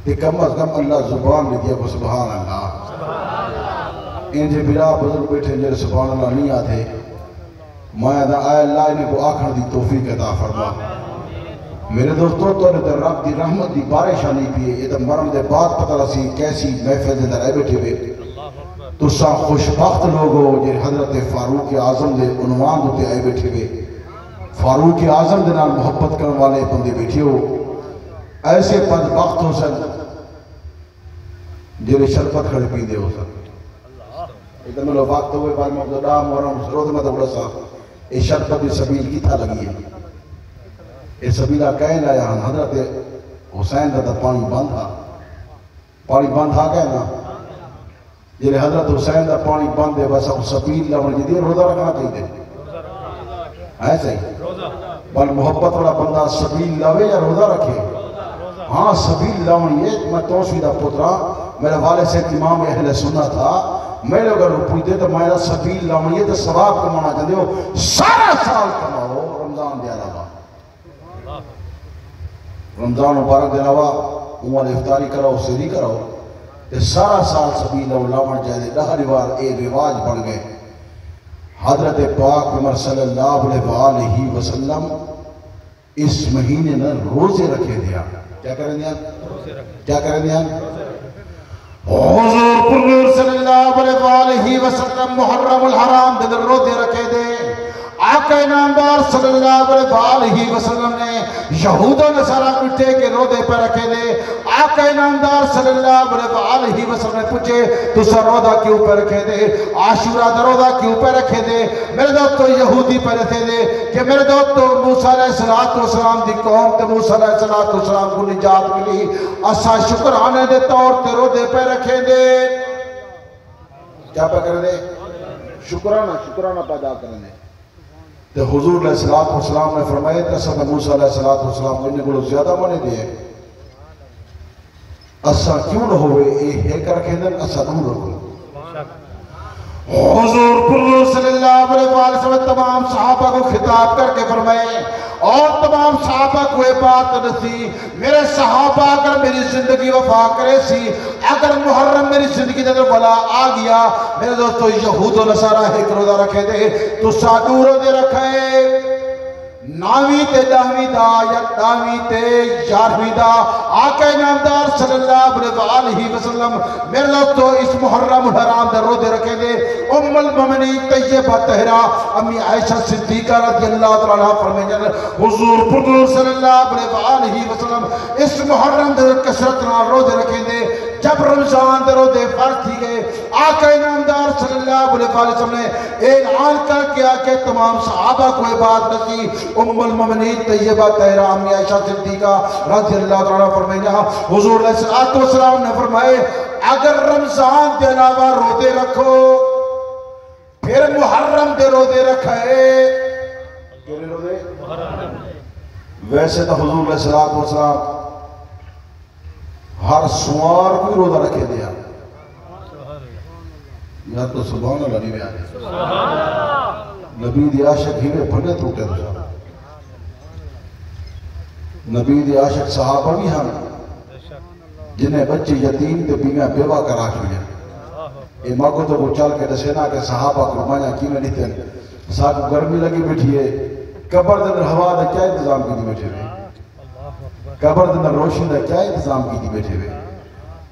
کہ کم از کم اللہ زبان لے دیا کو سبحان اللہ انجھے بلا بزرگ بیٹھے انجھے سبحان اللہ نہیں آتے میں دا آئے اللہ انہیں کو آخر دی توفیق عطا فرما میرے دوستوں تو نے در رب دی رحمت دی بارشہ نہیں پیے یہ تو مرم دے بعد پتہ رسی کیسی محفظ در اے بیٹھے ہوئے تو سا خوشبخت لوگو جن حضرت فاروق اعظم دے عنوان دوتے آئے بیٹھے ہوئے فاروق اعظم دے نال محبت کرنے والے بندے بیٹھے ہو ایسے بدبخت ہو سن جنہیں شربت کھڑے پیندے ہو سن ادھر میں لو وقت ہوئے بار میں عبداللہ محرم سرود میں تبڑا سا یہ شربت سبیل کی تھا لگی ہے یہ سبیلہ کہیں لایا حضرت حسین دا پانی بند تھا پانی بند تھا کہنا جنہیں حضرت حسین دا پانی بند دے بس اب سبیل لمن جدی روزہ رکھنا کہیں دے ایسے ہی بل محبت والا بندہ سبیل لاوے یا روزہ رکھے ہاں سبیل لاؤں یہ میں توسیدہ پترا میرے والد سے امام اہل سنہ تھا میں لوگ اگر پوچھتے تو میں سبیل لاؤں یہ تو ثواب کمانا چاہتے ہو سارا سال کماؤ رمضان دیا رہا رمضان مبارک دے رہا عمر افطاری کراؤ سیری کراؤ کہ سارا سال سبیل لاؤں چاہتے دہری بار ایک رواج بڑھ گئے حضرت پاک عمر صلی اللہ علیہ وسلم اس مہینے میں روزے رکھے دیا کیا کریں دیا؟ کیا کریں دیا؟ حضور پرنور صلی اللہ علیہ وسلم محرم الحرام دن روزے رکھے دے آقا نامدار صلی اللہ علیہ وسلم نے یہود و نصارہ مٹھے کے روزے پر رکھے دے آقا نامدار صلی اللہ علیہ وسلم نے پوچھے تو سر روزہ کیوں پر رکھے دے عاشورہ دا روزہ کیوں پر رکھے دے میرے دوستو یہودی پر رکھے دے کہ میرے دوستو موسیٰ علیہ السلام دی قوم تے موسیٰ علیہ السلام کو نجات ملی اسا شکرانے دے طور تے روزے پر رکھے دے کیا پہ کرنے شکرانہ پیدا کرنے تو حضور علیہ السلام نے فرمائے کہ سب موسیٰ علیہ السلام نے کو زیادہ منے دے اسا کیوں نہ ہوئے اے ہے کر کے دن اسا دور رکھو حضور پر صلی اللہ علیہ وسلم تمام صحابہ کو خطاب کر کے فرمائے اور تمام صحابہ کو یہ بات نسی میرے صحابہ اگر میری زندگی وفا کرے سی اگر محرم میری زندگی در بلا آ گیا میرے دوستو یہود و نصارہ ایک روزہ رکھے دے تو ساتو روزے رکھے ناوی تے دہوی دا یا ناوی تے یاروی دا آقا نامدار صلی اللہ علیہ وسلم میرے دوستو اس محرم الحرام در روزے رکھے دے ام المؤمنین طیبہ طاہرہ امی عائشہ صدیقہ رضی اللہ تعالیٰ فرمائیں حضور پر صلی اللہ علیہ وسلم اس محرم در کثرتنا روزے رکھے دے جب رمضان در روزے فرض تھی گئے آقا نامدار صلی اللہ علیہ وسلم نے اعلان کر کیا کہ تمام صحابہ کو بات نسی ام المؤمنین طیبہ طاہرہ امی عائشہ صدیقہ رضی اللہ تعالیٰ فرمائیں حضور علیہ السلام نے فرمائے اگر رمضان کے علاوہ روزے رکھو پھر محرم دے روزے رکھے ویسے تو حضور علیہ السلام ہر سوار کوئی روزہ رکھے دیا یا تو سبحان اللہ نہیں بیانے نبی دی عاشق ہی میں پھنے ٹوٹے تو نبی دی عاشق صحابہ بھی ہم جنہیں بچے یتیم تے بیویاں بیوہ کرا چھوڑے اے ماں کو تو وہ چل کے دسینا کہ صحابہ قربانیاں کی میں نہیں تھے ساتھ گرمی لگی بیٹھی ہے قبر دن ہوا دے کیا انتظام کی دی بیٹھے ہوئے قبر دن روشن دے کیا انتظام کی دی بیٹھے ہوئے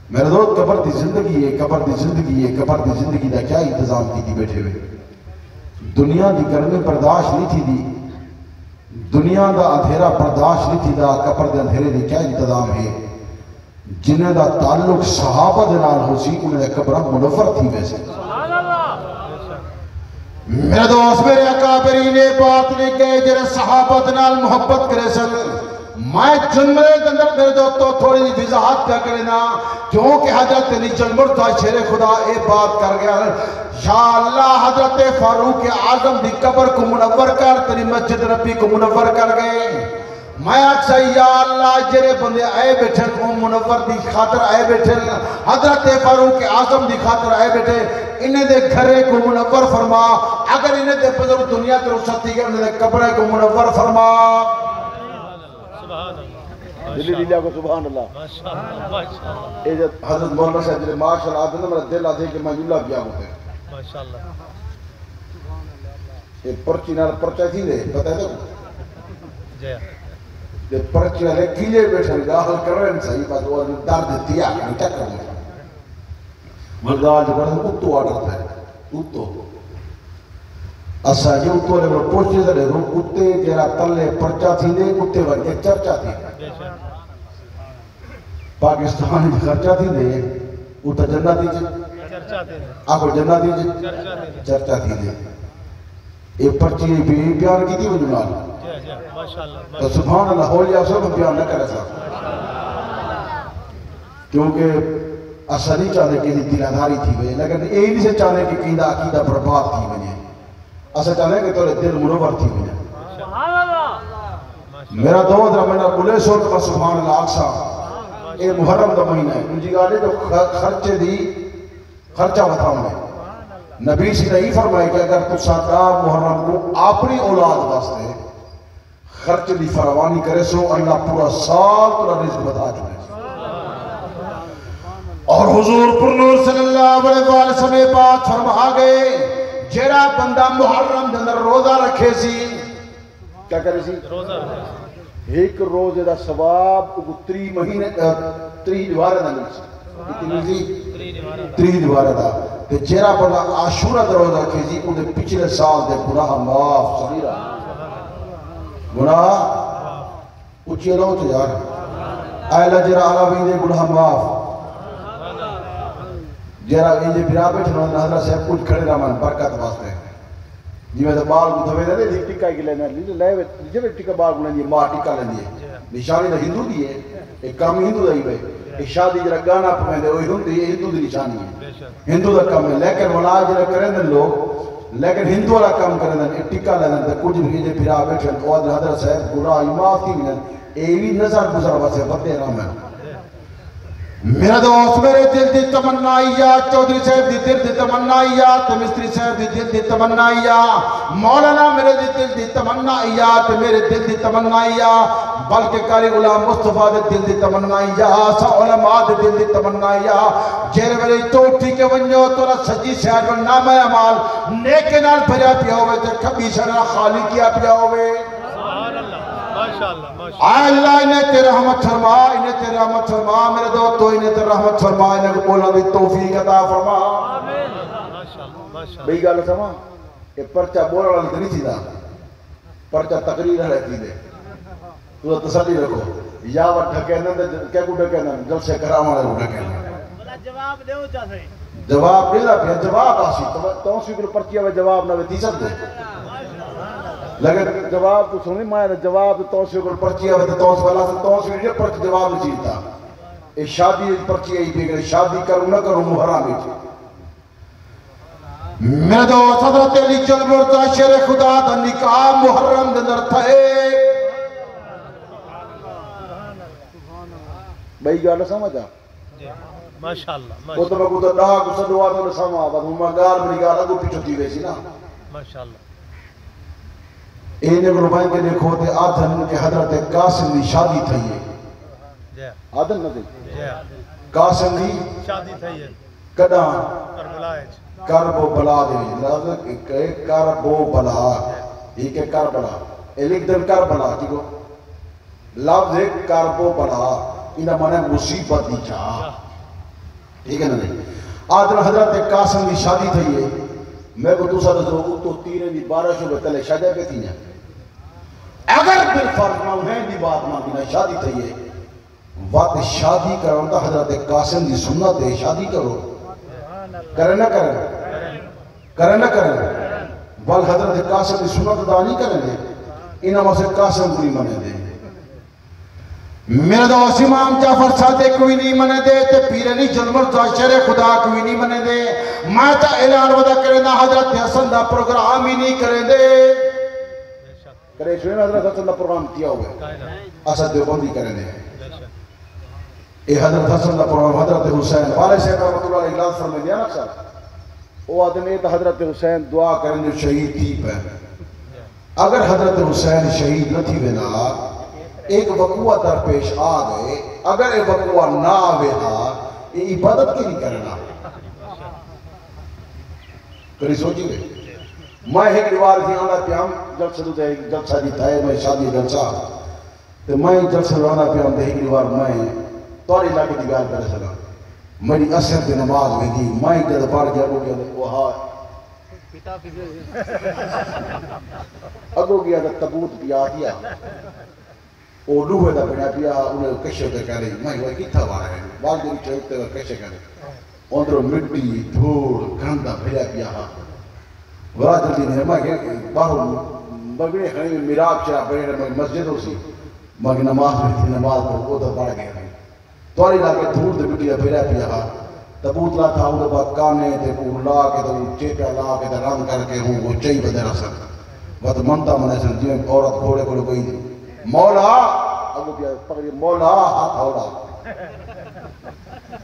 میرے دوست قبر دی زندگی ہے قبر دی زندگی ہے قبر دی زندگی دا کیا انتظام کی دی بیٹھے ہوئے دنیا دی گرمی برداشت نہیں تھی دی دنیا دا اندھیرا برداشت نہیں تھی دا قبر دے اندھیرے دی کیا انتظام ہے جنہیں دا تعلق صحابہ دنال ہو سی انہیں دا قبرہ منور تھی ویسے میرے دوست میرے اکابرین بات نہیں کہے جنہیں صحابہ دنال محبت کرے سن میں جنمرے دندر میرے دوستو تھوڑی وضاحت کیا کرنا کیونکہ حضرت نیچل مرتضی شیر خدا اے بات کر گیا یا اللہ حضرت فاروق اعظم دی قبر کو منور کر تیری مسجد ربی کو منور کر گئے میں اکسا یا اللہ جرے بندے آئے بیٹھن وہ منور دی خاطر آئے بیٹھن حضرت فاروق اعظم دی خاطر آئے بیٹھے انہیں دے گھرے کو منور فرما اگر انہیں دے بزرگ دنیا کے رخصت تھی گئے انہیں دے قبرے کو منور فرما دلی دلیا کو سبحان اللہ حضرت مولانا صاحب جلے ماشاءاللہ آدھے میرا دل آدھے کہ میں اللہ بیا ہوتے ماشاءاللہ یہ پرچی نال پرچہ تھی دے پتہ ہے تو یہ پرچی نالے کیلے بیٹھن گا حل کر رہے ہیں صحیح بات وہ درد دیا نہیں کیا کرنے مردال جو بڑھتا ہے اتو آڈرتا ہے اتو اسا جو اتو لے بڑھا پوچھتے تھے رو کتے جیرا تلے پرچہ تھی دے کتے ورگے چرچہ تھی پاکستان خرچہ تھی دے اتھا جنہ دیجئے آگو جنہ دیجئے چرچہ تھی دے ایک پرچی بیان کی تھی وہ جنال تو سبحان اللہ ہو لیا سب بیان نہ کرے سا کیونکہ اثری چاہنے کے لیے دلاداری تھی ہوئے لیکن ایک نہیں سے چاہنے کہ قیدہ عقیدہ برباد تھی ہوئے اثر چاہنے کہ تولے دل منور تھی ہوئے میرا دو درہ میں نے بلے سو کہ سبحان اللہ آقسا اے محرم دا مہینہ ہے ان جی گاڑے تو خرچے دی خرچہ بتاؤں میں نبی سے نہیں فرمائے کہ اگر تو ساتھا محرم کو اپنی اولاد واسطے خرچ دی فراوانی کرے سو اللہ پورا سال تورا رزق بتا چکے اور حضور پر نور صلی اللہ علیہ وسلم بات فرما گئے جیرا بندہ محرم دندر روزہ رکھے سی کیا کرے سی روزہ رکھے ایک روزے دا ثواب تری مہینے تری دوارے دا ملسی تری دوارے دا کہ جیرا بندہ عاشورہ دا روزہ رکھے سی انہیں پچھلے سال دے گناہ معاف صغیرہ گناہ اچھی رہو تو یار اہلا جیرا علاوی دے گناہ معاف جیرا یہ برا بیٹھ رہا ہے حضرت صاحب کچھ کھڑے رہا من برکت واسطے جی میں تو بال کو دھوے دے ٹکا کی لینا لیجے ٹکا بال کو لیندی ماں ٹکا لیندی نشانی دا ہندو دی ہے ایک کام ہندو دا ہی بھائی ایک شادی جرا گانا پہنے دے وہ ہندو دی نشانی ہے ہندو دا کام ہے لیکن ولا جرا کریں دن لوگ لیکن ہندو والا کام کریں دن ایک ٹکا لے دن کچھ بھی جے پھرا بیٹھن اور حضرت صاحب گناہ معاف کی ملن ایوی نظر گزر واسے بتے رہا میں میرا دوست میرے دل دی تمنائیات چودھری صاحب دی دل دی تمنائیات مستری صاحب دی دل دی تمنائیات مولانا میرے دل دی تمنائیات میرے دل دی تمنائیات بلکہ قاری غلام مصطفیٰ دے دل دی تمنائیات سا علماء دے دل دی تمنائیات جیرے میرے توٹھی کے ونجو تو رہ سجی سیاد و نام عمال نیکے نال بھریا پیا ہوئے تے کبھی شرح خالی کیا پیا ہوئے آئے اللہ انہیں تیرے رحمت فرما انہیں تیرے رحمت فرما میرے دوستو انہیں تیرے رحمت فرما انہیں کو بولا دی توفیق عطا فرما بھئی گالہ سما یہ پرچہ بولا رہا نہیں سیدھا پرچہ تقریر رہتی دے تو تسلی رکھو یا وہ ڈھکینا کیا کو ڈھکینا جل سے کرام آنے کو ڈھکینا جواب دے ہو چاہتے جواب دے رہا پھر جواب آسی تو اسی کو پرچیا میں جواب نہ ہوتی سب دے لیکن جواب تو سنی مائے جواب تو سے کو پرچی ہے تو سے والا تو سے یہ پرچ جواب چیتا اے شادی پرچی ہے کہ شادی کروں نہ کروں محرم ہے میرے دوست حضرت علی چل مرتا شیر خدا دا نکاح محرم دے اندر تھے بھائی گالا سمجھا ماشاءاللہ وہ تو میں کو تو ڈاہ کو سدوا تو سما بعد ہم گال بڑی گال کو پیچھے تھی ویسی نا ماشاءاللہ اینے گروبائیں کے دیکھو تے آدھن کے حضرت قاسم دی شادی تھی ہے آدھن نہ دے قاسم دی شادی تھی ہے کداں کرب و بلا دے لفظ کرب و بلا ایک ہے کربلا ایک دن کربلا کی کو لفظ کرب و بلا انہا مانے مصیبت دی چاہ ٹھیک ہے نا نہیں آدھن حضرت قاسم دی شادی تھی ہے میں کو دوسرا دو تو تیرے دی بارشوں میں تلے شادی پہ تھی اگر بالفرض میں دی بات مانگی نہ شادی تھی ہے وقت شادی کرو تا حضرت قاسم دی سنت ہے شادی کرو کرے نہ کرے بل حضرت قاسم دی سنت دا نہیں کریں گے انہاں میں سے قاسم کو نہیں منے دے میرے دوست امام جعفر صادق کوئی نہیں منے دے تے پیر علی جلمر شیر خدا کوئی نہیں منے دے میں تا اعلان ودا کرے نا حضرت حسن دا پروگرام ہی نہیں کرے دے کرے شوئے حضرت حسن دا پروگرام کیا ہوئے اسد دیوبندی کرے دے اے حضرت حسن دا پروگرام حضرت حسین والے صاحب رحمت اللہ علیہ اعلان فرمائے دیا نا صاحب وہ آدم ایت حضرت حسین دعا کریں جو شہید تھی پہ اگر حضرت حسین شہید نہ تھی بنا ایک وقوع در پیش آ گئے اگر ایک وقوع نہ آوے ہاں یہ عبادت کی نہیں کرنا کری سوچی گئے میں ایک روار تھی آنا پیام جلسہ دو دے جلسہ دی تھا میں شادی جلسہ تو میں جلسہ آنا پیام دے ایک روار میں توری لاکے دی بیان کرے سنا میری اثر پہ نماز میں دی میں جد پاڑ گیا وہ گیا وہ ہاں اگو گیا تھا تبوت پیا دیا وہ لوہے دا بنا پیا انہیں کشے تے کہہ رہی میں وہ کتھا بارا ہے بعد دن چلتے ہوئے کشے کہہ رہی اندروں مٹی دھوڑ گھندا بھریا پیا ورا جلدی نہیں میں باہر بگڑے خانی میں میراب چرا بڑے میں مسجد ہو سی مگر نماز میں تھی نماز پر وہ تو بڑھ گیا تواری لا کے دھوڑ دے مٹی بھریا پیا تبوت لا تھا وہ بعد کانے تے پور لا کے تو چیپیا لا کے تو رنگ کر کے ہوں وہ چاہی بدے رسل وہ منتا منے سن جی عورت گھوڑے کو کوئی مولا ابو کیا پکڑی مولا ہاتھ ہولا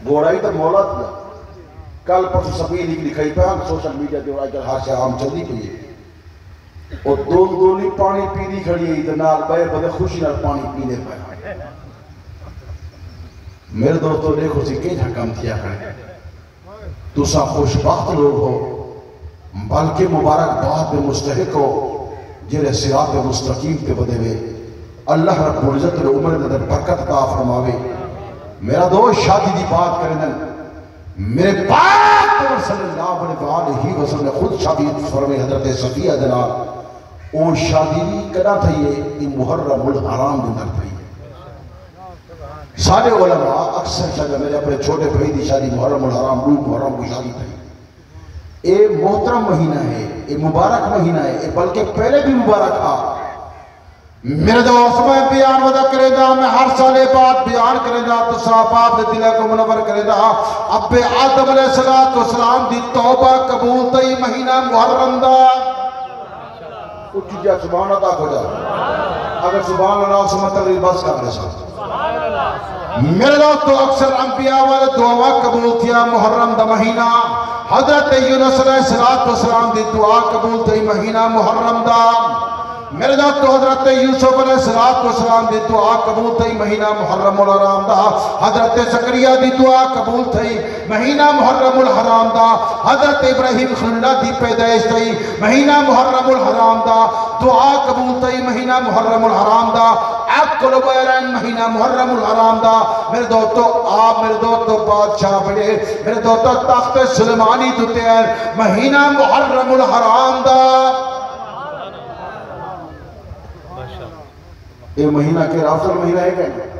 گھوڑا ہی تو مولا تھا کل پر سبھی لکھائی پہ سوشل میڈیا کے آج کل ہر سے عام چلدی پئی ہے اور دولی پانی پیدی کھڑی ہے اتنا بے بدے خوشی نال پانی پینے پہ میرے دوستو دیکھو سی کہ حکم کیا کرے تو سا خوشبخت لوگ ہو بلکہ مبارک بات میں مستحق ہو جنہیں صراط مستقیم کے بدے ہوئے اللہ رب العزت نے عمر در برکت عطا فرماوے میرا دوست شادی دی بات کرنے میرے پاک صلی اللہ علیہ وسلم نے خود شادی فرمائے حضرت صفیہ جناب وہ شادی کنا تھا یہ محرم الحرام دن تھا سارے علماء اکثر شاید میرے اپنے چھوٹے بھائی دی شادی محرم الحرام روح محرم کی شادی تھی اے محترم مہینہ ہے اے مبارک مہینہ ہے بلکہ پہلے بھی مبارک تھا میرے دوست میں بیان ودا کرے دا میں ہر سالے بات بیان کرے دا تو صاحب آپ دے دلے کو منور کرے دا اب آدم علیہ السلام دی توبہ قبول تئی مہینہ محرم دا اچھی جا سبحان اللہ ہو جا اگر سبحان اللہ سے مطلب بس کر رہے میرے دوست تو اکثر انبیاء والے دعا قبول تھیا محرم دا مہینہ حضرت یونس علیہ السلام دی دعا قبول تئی مہینہ محرم دا میرے دوست تو حضرت یوسف علیہ السلام دی دعا قبول تھی مہینہ محرم الحرام دا حضرت زکریا دی دعا قبول تھی مہینہ محرم الحرام دا حضرت ابراہیم خلیل دی پیدائش تھی مہینہ محرم الحرام دا دعا قبول تھی مہینہ محرم الحرام دا عقل بیرین مہینہ محرم الحرام دا میرے دوستو آپ میرے دوستو بادشاہ بڑے میرے دوستو تخت سلیمانی دوتے ہیں مہینہ محرم الحرام دا یہ مہینہ کے افضل مہینہ ہے کہنا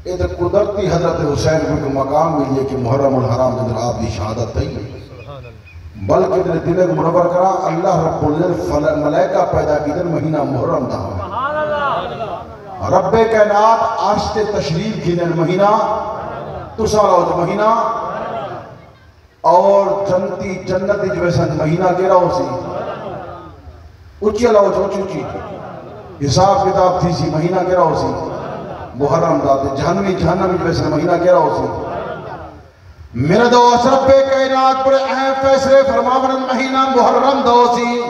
یہ تو قدرتی حضرت حسین کو مقام ملی ہے کہ محرم الحرام جنر آپ دی شہادت تھی بلکہ دل دلے کو منور کرا اللہ رب العزت ملائکہ پیدا کی دن مہینہ محرم دا رب کائنات آشت تشریف کی دن مہینہ تسارا ہو مہینہ اور جنتی جنتی جو ایسا مہینہ گیرہ ہو سی اچھی اللہ ہو چوچی حساب کتاب تھی سی مہینہ کہہ رہا ہو سی محرم داتے جہنمی جو ایسے مہینہ کہہ رہا ہو سی میرے دوست رب کائنات بڑے اہم فیصلے فرماورن مہینہ محرم دو سی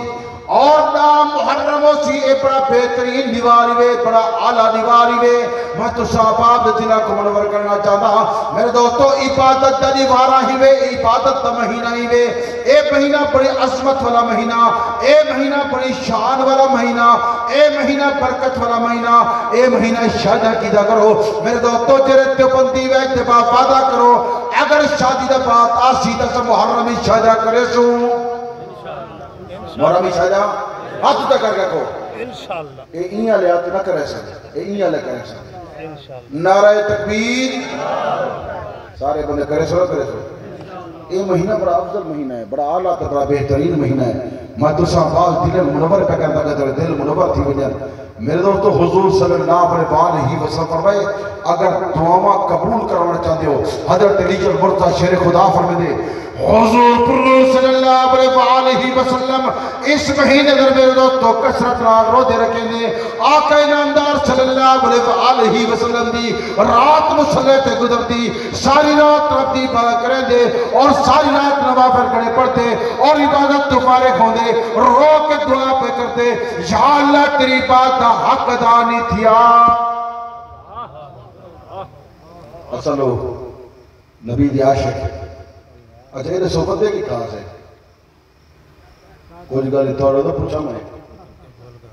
اور نام محرم ہو سی اے بڑا بہترین دیواری وے بڑا اعلیٰ دیواری وے میں تو صاحب دلہ کو منور کرنا چاہتا میرے دوستو عبادت دا دیوارہ ہی وے عبادت دا مہینہ ہی وے اے مہینہ بڑی عظمت والا مہینہ اے مہینہ بڑی شان والا مہینہ اے مہینہ برکت والا مہینہ اے مہینہ شادہ کی دا کرو میرے دوستو جرے دیوبندی وے اتباع وعدہ کرو اگر شادی دا بات آسی دا سے محرمی شادہ کرے سو محرمی شادہ ہاتھ تا کر گیا کو انشاءاللہ اے اینیاں لے آتے نہ کرے سکتے اے اینیاں لے کرے سکتے نعرہ تکبیر سارے بندے کرے سو کرے سو یہ مہینہ بڑا افضل مہینہ ہے بڑا اعلیٰ تا بڑا بہترین مہینہ ہے میں تو صاحب دل منور پہ کرتا کہ دل منور تھی وجہ میرے دوستو حضور صلی اللہ علیہ وسلم فرمائے اگر دعاواں قبول کروانا چاہتے ہو حضرت علی المرتضی شیر خدا فرمائے دے حضور صلی اللہ علیہ وسلم اس مہینے در میرے دوستو کثرت رو دے رکھیں دے آقا نامدار صلی اللہ علیہ وسلم دی رات مسلح تے گزر دی ساری رات رب دی عبادت کریں دے اور ساری رات نوافل کھڑے پڑھتے اور عبادت تو فارغ ہوں دے رو کے دعا پہ کرتے یا اللہ تیری بات دا حق ادا نہیں تھیا اصلو نبی دی عاشق اچھا یہ صحبت دے کی خاص ہے کچھ گالی توڑے تو پوچھا میں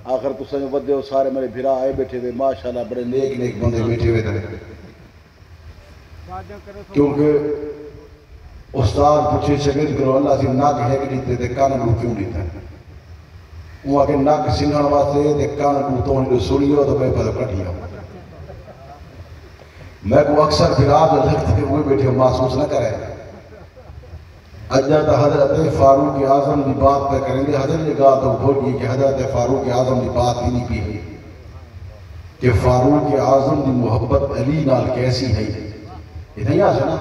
آخر تو صحبت دے ہو سارے میرے بھرا آئے بیٹھے ہوئے ماشاءاللہ بڑے نیک نیک بندے بیٹھے ہوئے تھے کیونکہ استاد پوچھے شگرد کرو اللہ سے ناک ہے کہ لیتے تھے کانا لو کیوں لیتا ہے وہ آگے ناک سنگھان واسطے تھے کانا لو تو انہیں سنی ہو تو میں پتہ کٹیا میں کو اکثر بھرا جو لگتے ہوئے بیٹھے محسوس نہ کرے حضرت فاروق اعظم دی بات پہ کریں گے حضرت نے کہا تو بھول گئی کہ حضرت فاروق اعظم دی بات ہی نہیں کی کہ فاروق اعظم دی محبت علی نال کیسی ہے یہ نہیں آسا نا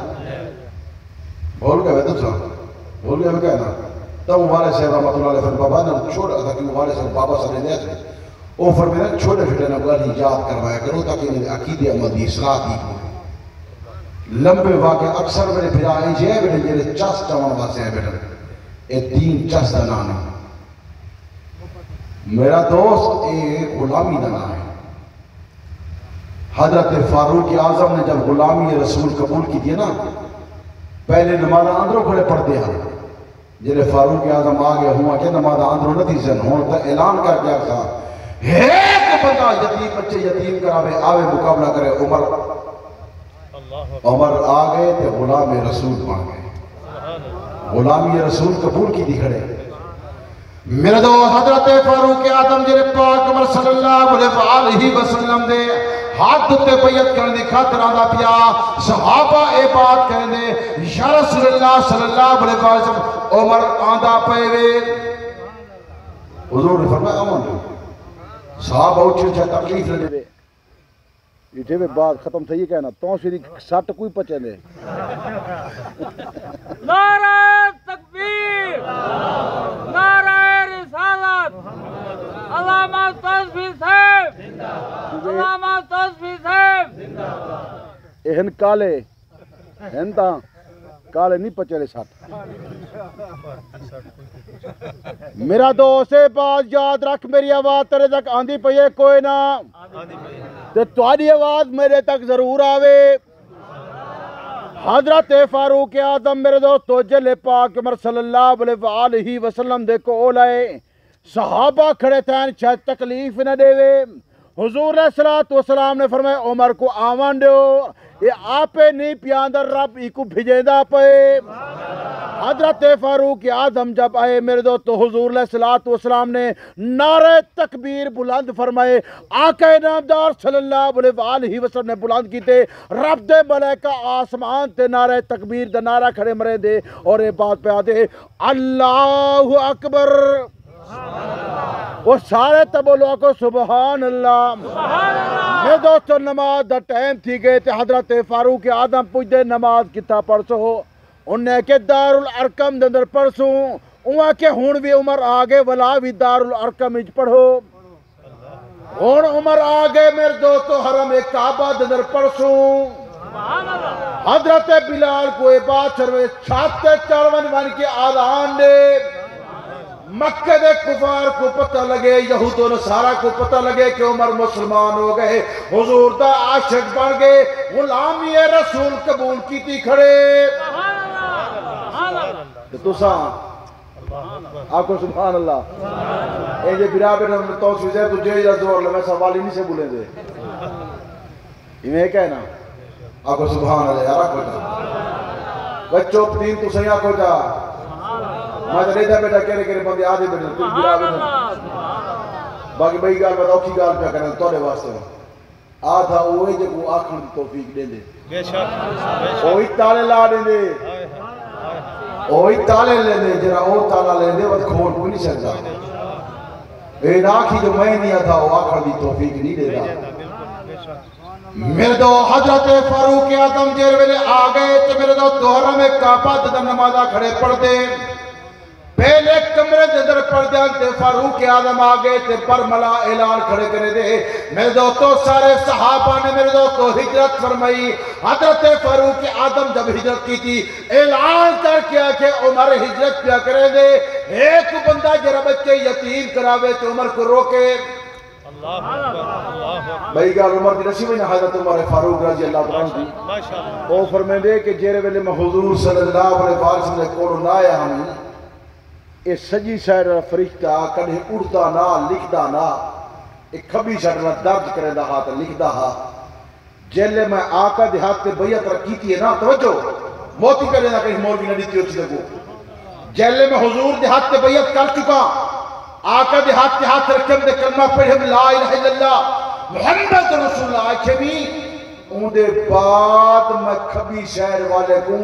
بھول گئے تو سا بھول گئے کہنا نا تب مبارک صاحب رحمت اللہ علیہ فرم بابا نے چھوڑا تھا کہ مبارک صاحب بابا صلی اللہ علیہ وسلم وہ فرمینا چھوٹے چھوٹے نبغالی یاد کروایا کرو تاکہ انہیں عقید عمل دی اصلاح دی لمبے واقع اکثر میرے پھر آئیں جے بیٹے جیرے چس چوان واسے ہیں بیٹے اے دین چس دنان ہے میرا دوست ایک غلامی دنا ہے حضرت فاروق اعظم نے جب غلامی رسول قبول کی دیئے نا پہلے نماز اندروں کھڑے پڑھتے ہیں جیرے فاروق اعظم آگے ہوا کہ نماز اندروں نہ دیزن ہون تا اعلان کر دیا تھا ایک بندہ یتیم بچے یتیم کراوے آوے مقابلہ کرے عمر آگئے تے غلام رسول بن گئے غلامی رسول قبول کی دی کھڑے میرے دوست حضرت فاروق اعظم جیرے پاک عمر صلی اللہ علیہ وسلم دے ہاتھ تے بیعت کرنے دی خاطر آدھا پیا صحابہ اے بات کہنے یا رسول اللہ صلی اللہ علیہ وسلم عمر آدھا پہوے حضور نے فرمایا امن صحابہ اچھے اچھا تکلیف نہ دے یہ بات ختم تھی کہنا تو سری سٹ کوئی پچے دے نعرہ تکبیر نعرہ رسالت علامہ تصفی صاحب علامہ تصفی صاحب اہن کالے ہن تا کالے نہیں پچے دے سٹ میرا دوست بات یاد رکھ میری آواز تیرے تک آندھی پئی ہے کوئی نہ تے تہاڈی آواز میرے تک ضرور آوے حضرت فاروق اعظم میرے دوست جل پاک عمر صلی اللہ علیہ وآلہ وسلم دے کول آئے صحابہ کھڑے تھے شاید تکلیف نہ دے حضور علیہ السلام نے فرمایا عمر کو آوان دیو یہ آپے نہیں پیاندر رب ایکو بھیجیدہ پے حضرت فاروق اعظم جب آئے میرے دوست حضور علیہ السلام نے نعرہ تکبیر بلند فرمائے آقا نامدار صلی اللہ علیہ وآلہ وسلم نے بلند کیتے رب دے ملائکہ آسمان تے نعرہ تکبیر دا نعرہ کھڑے مرے دے اور یہ بات پہ آدے اللہ اکبر وہ سارے تبولوں کو سبحان اللہ میرے دوستو نماز دا ٹائم تھی گئے تے حضرت فاروق اعظم پوچھ دے نماز کتا پڑھسو ہو انہیں کہ دار الارقم دندر پڑھسوں انہاں کہ ہون بھی عمر آگے ولا بھی دار الارقم اج پڑھو ہون عمر آگے میرے دوستو حرم کعبہ دندر پڑھسوں حضرت بلال کو اے بات سروے چھاتے چڑھون ون کے آذان دے مکہ دے کفار کو پتہ لگے یہود و نصارہ کو پتہ لگے کہ عمر مسلمان ہو گئے حضور دا عاشق بن گئے غلامی رسول قبول کیتی کھڑے تو ساں آکو سبحان اللہ اے جے برابر نے توسیع ہے تو جے زور لے میں سوال ہی نہیں سے بولے دے یہ کہنا آکو سبحان اللہ یار آکو جا بچوں تین تو صحیح آکو جا میں تو لیتا بیٹا کہنے بندے آدھے بیٹا کچھ برابر نہیں باقی بھائی گال بتاؤ کی گال پہ کرنے توڑے واسطے آدھا اوہی جب وہ آکھن توفیق دیں دے اوہی تالے لا دیں دے اوہی تالے لیں دے جرا او تالا لیں دے وقت کھول کوئی نہیں سکتا اے ناکھی جو میں نہیں آدھا وہ آکھن دی توفیق نہیں دے دا میرے دو حضرت فاروق اعظم جیر ویلے آگئے تے میرے دو دوہرہ میں کعبہ دن نمازہ کھڑے پڑھ دے پہلے کمرے دے در پڑھ دے تے فاروق اعظم آگئے تے برملا اعلان کھڑے کرے دے میرے دوستو سارے صحابہ نے میرے دوستو ہجرت فرمائی حضرت فاروق اعظم جب ہجرت کی تھی اعلان کر کیا کہ عمر ہجرت کیا کرے دے ایک بندہ جرا بچے یتیم کراوے تے عمر کو روکے بھائی گال عمر دی نصیب نے حضرت عمر فاروق رضی اللہ عنہ دی وہ فرمائے دے کہ جیرے ویلے میں حضور صلی اللہ علیہ وسلم نے کولو نہ آیا ہمیں اے سجی سائر فرشتہ کدھے اڑتا نہ لکھدا نہ ایک کھبی سائر درج کرے دا ہاتھ لکھدا ہا جیلے میں آقا دے ہاتھ تے بیعت رکھی تھی ہے نا توجہ موتی کرے نہ کہیں مولوی نہ دیتی ہوتی دیکھو جیلے میں حضور دے ہاتھ تے بیعت کر چکا آقا دے ہاتھ رکھے دے کلمہ پڑھے لا الہ الا اللہ محمد رسول اللہ آئے بھی ان دے بعد میں کھبی سائر والے کو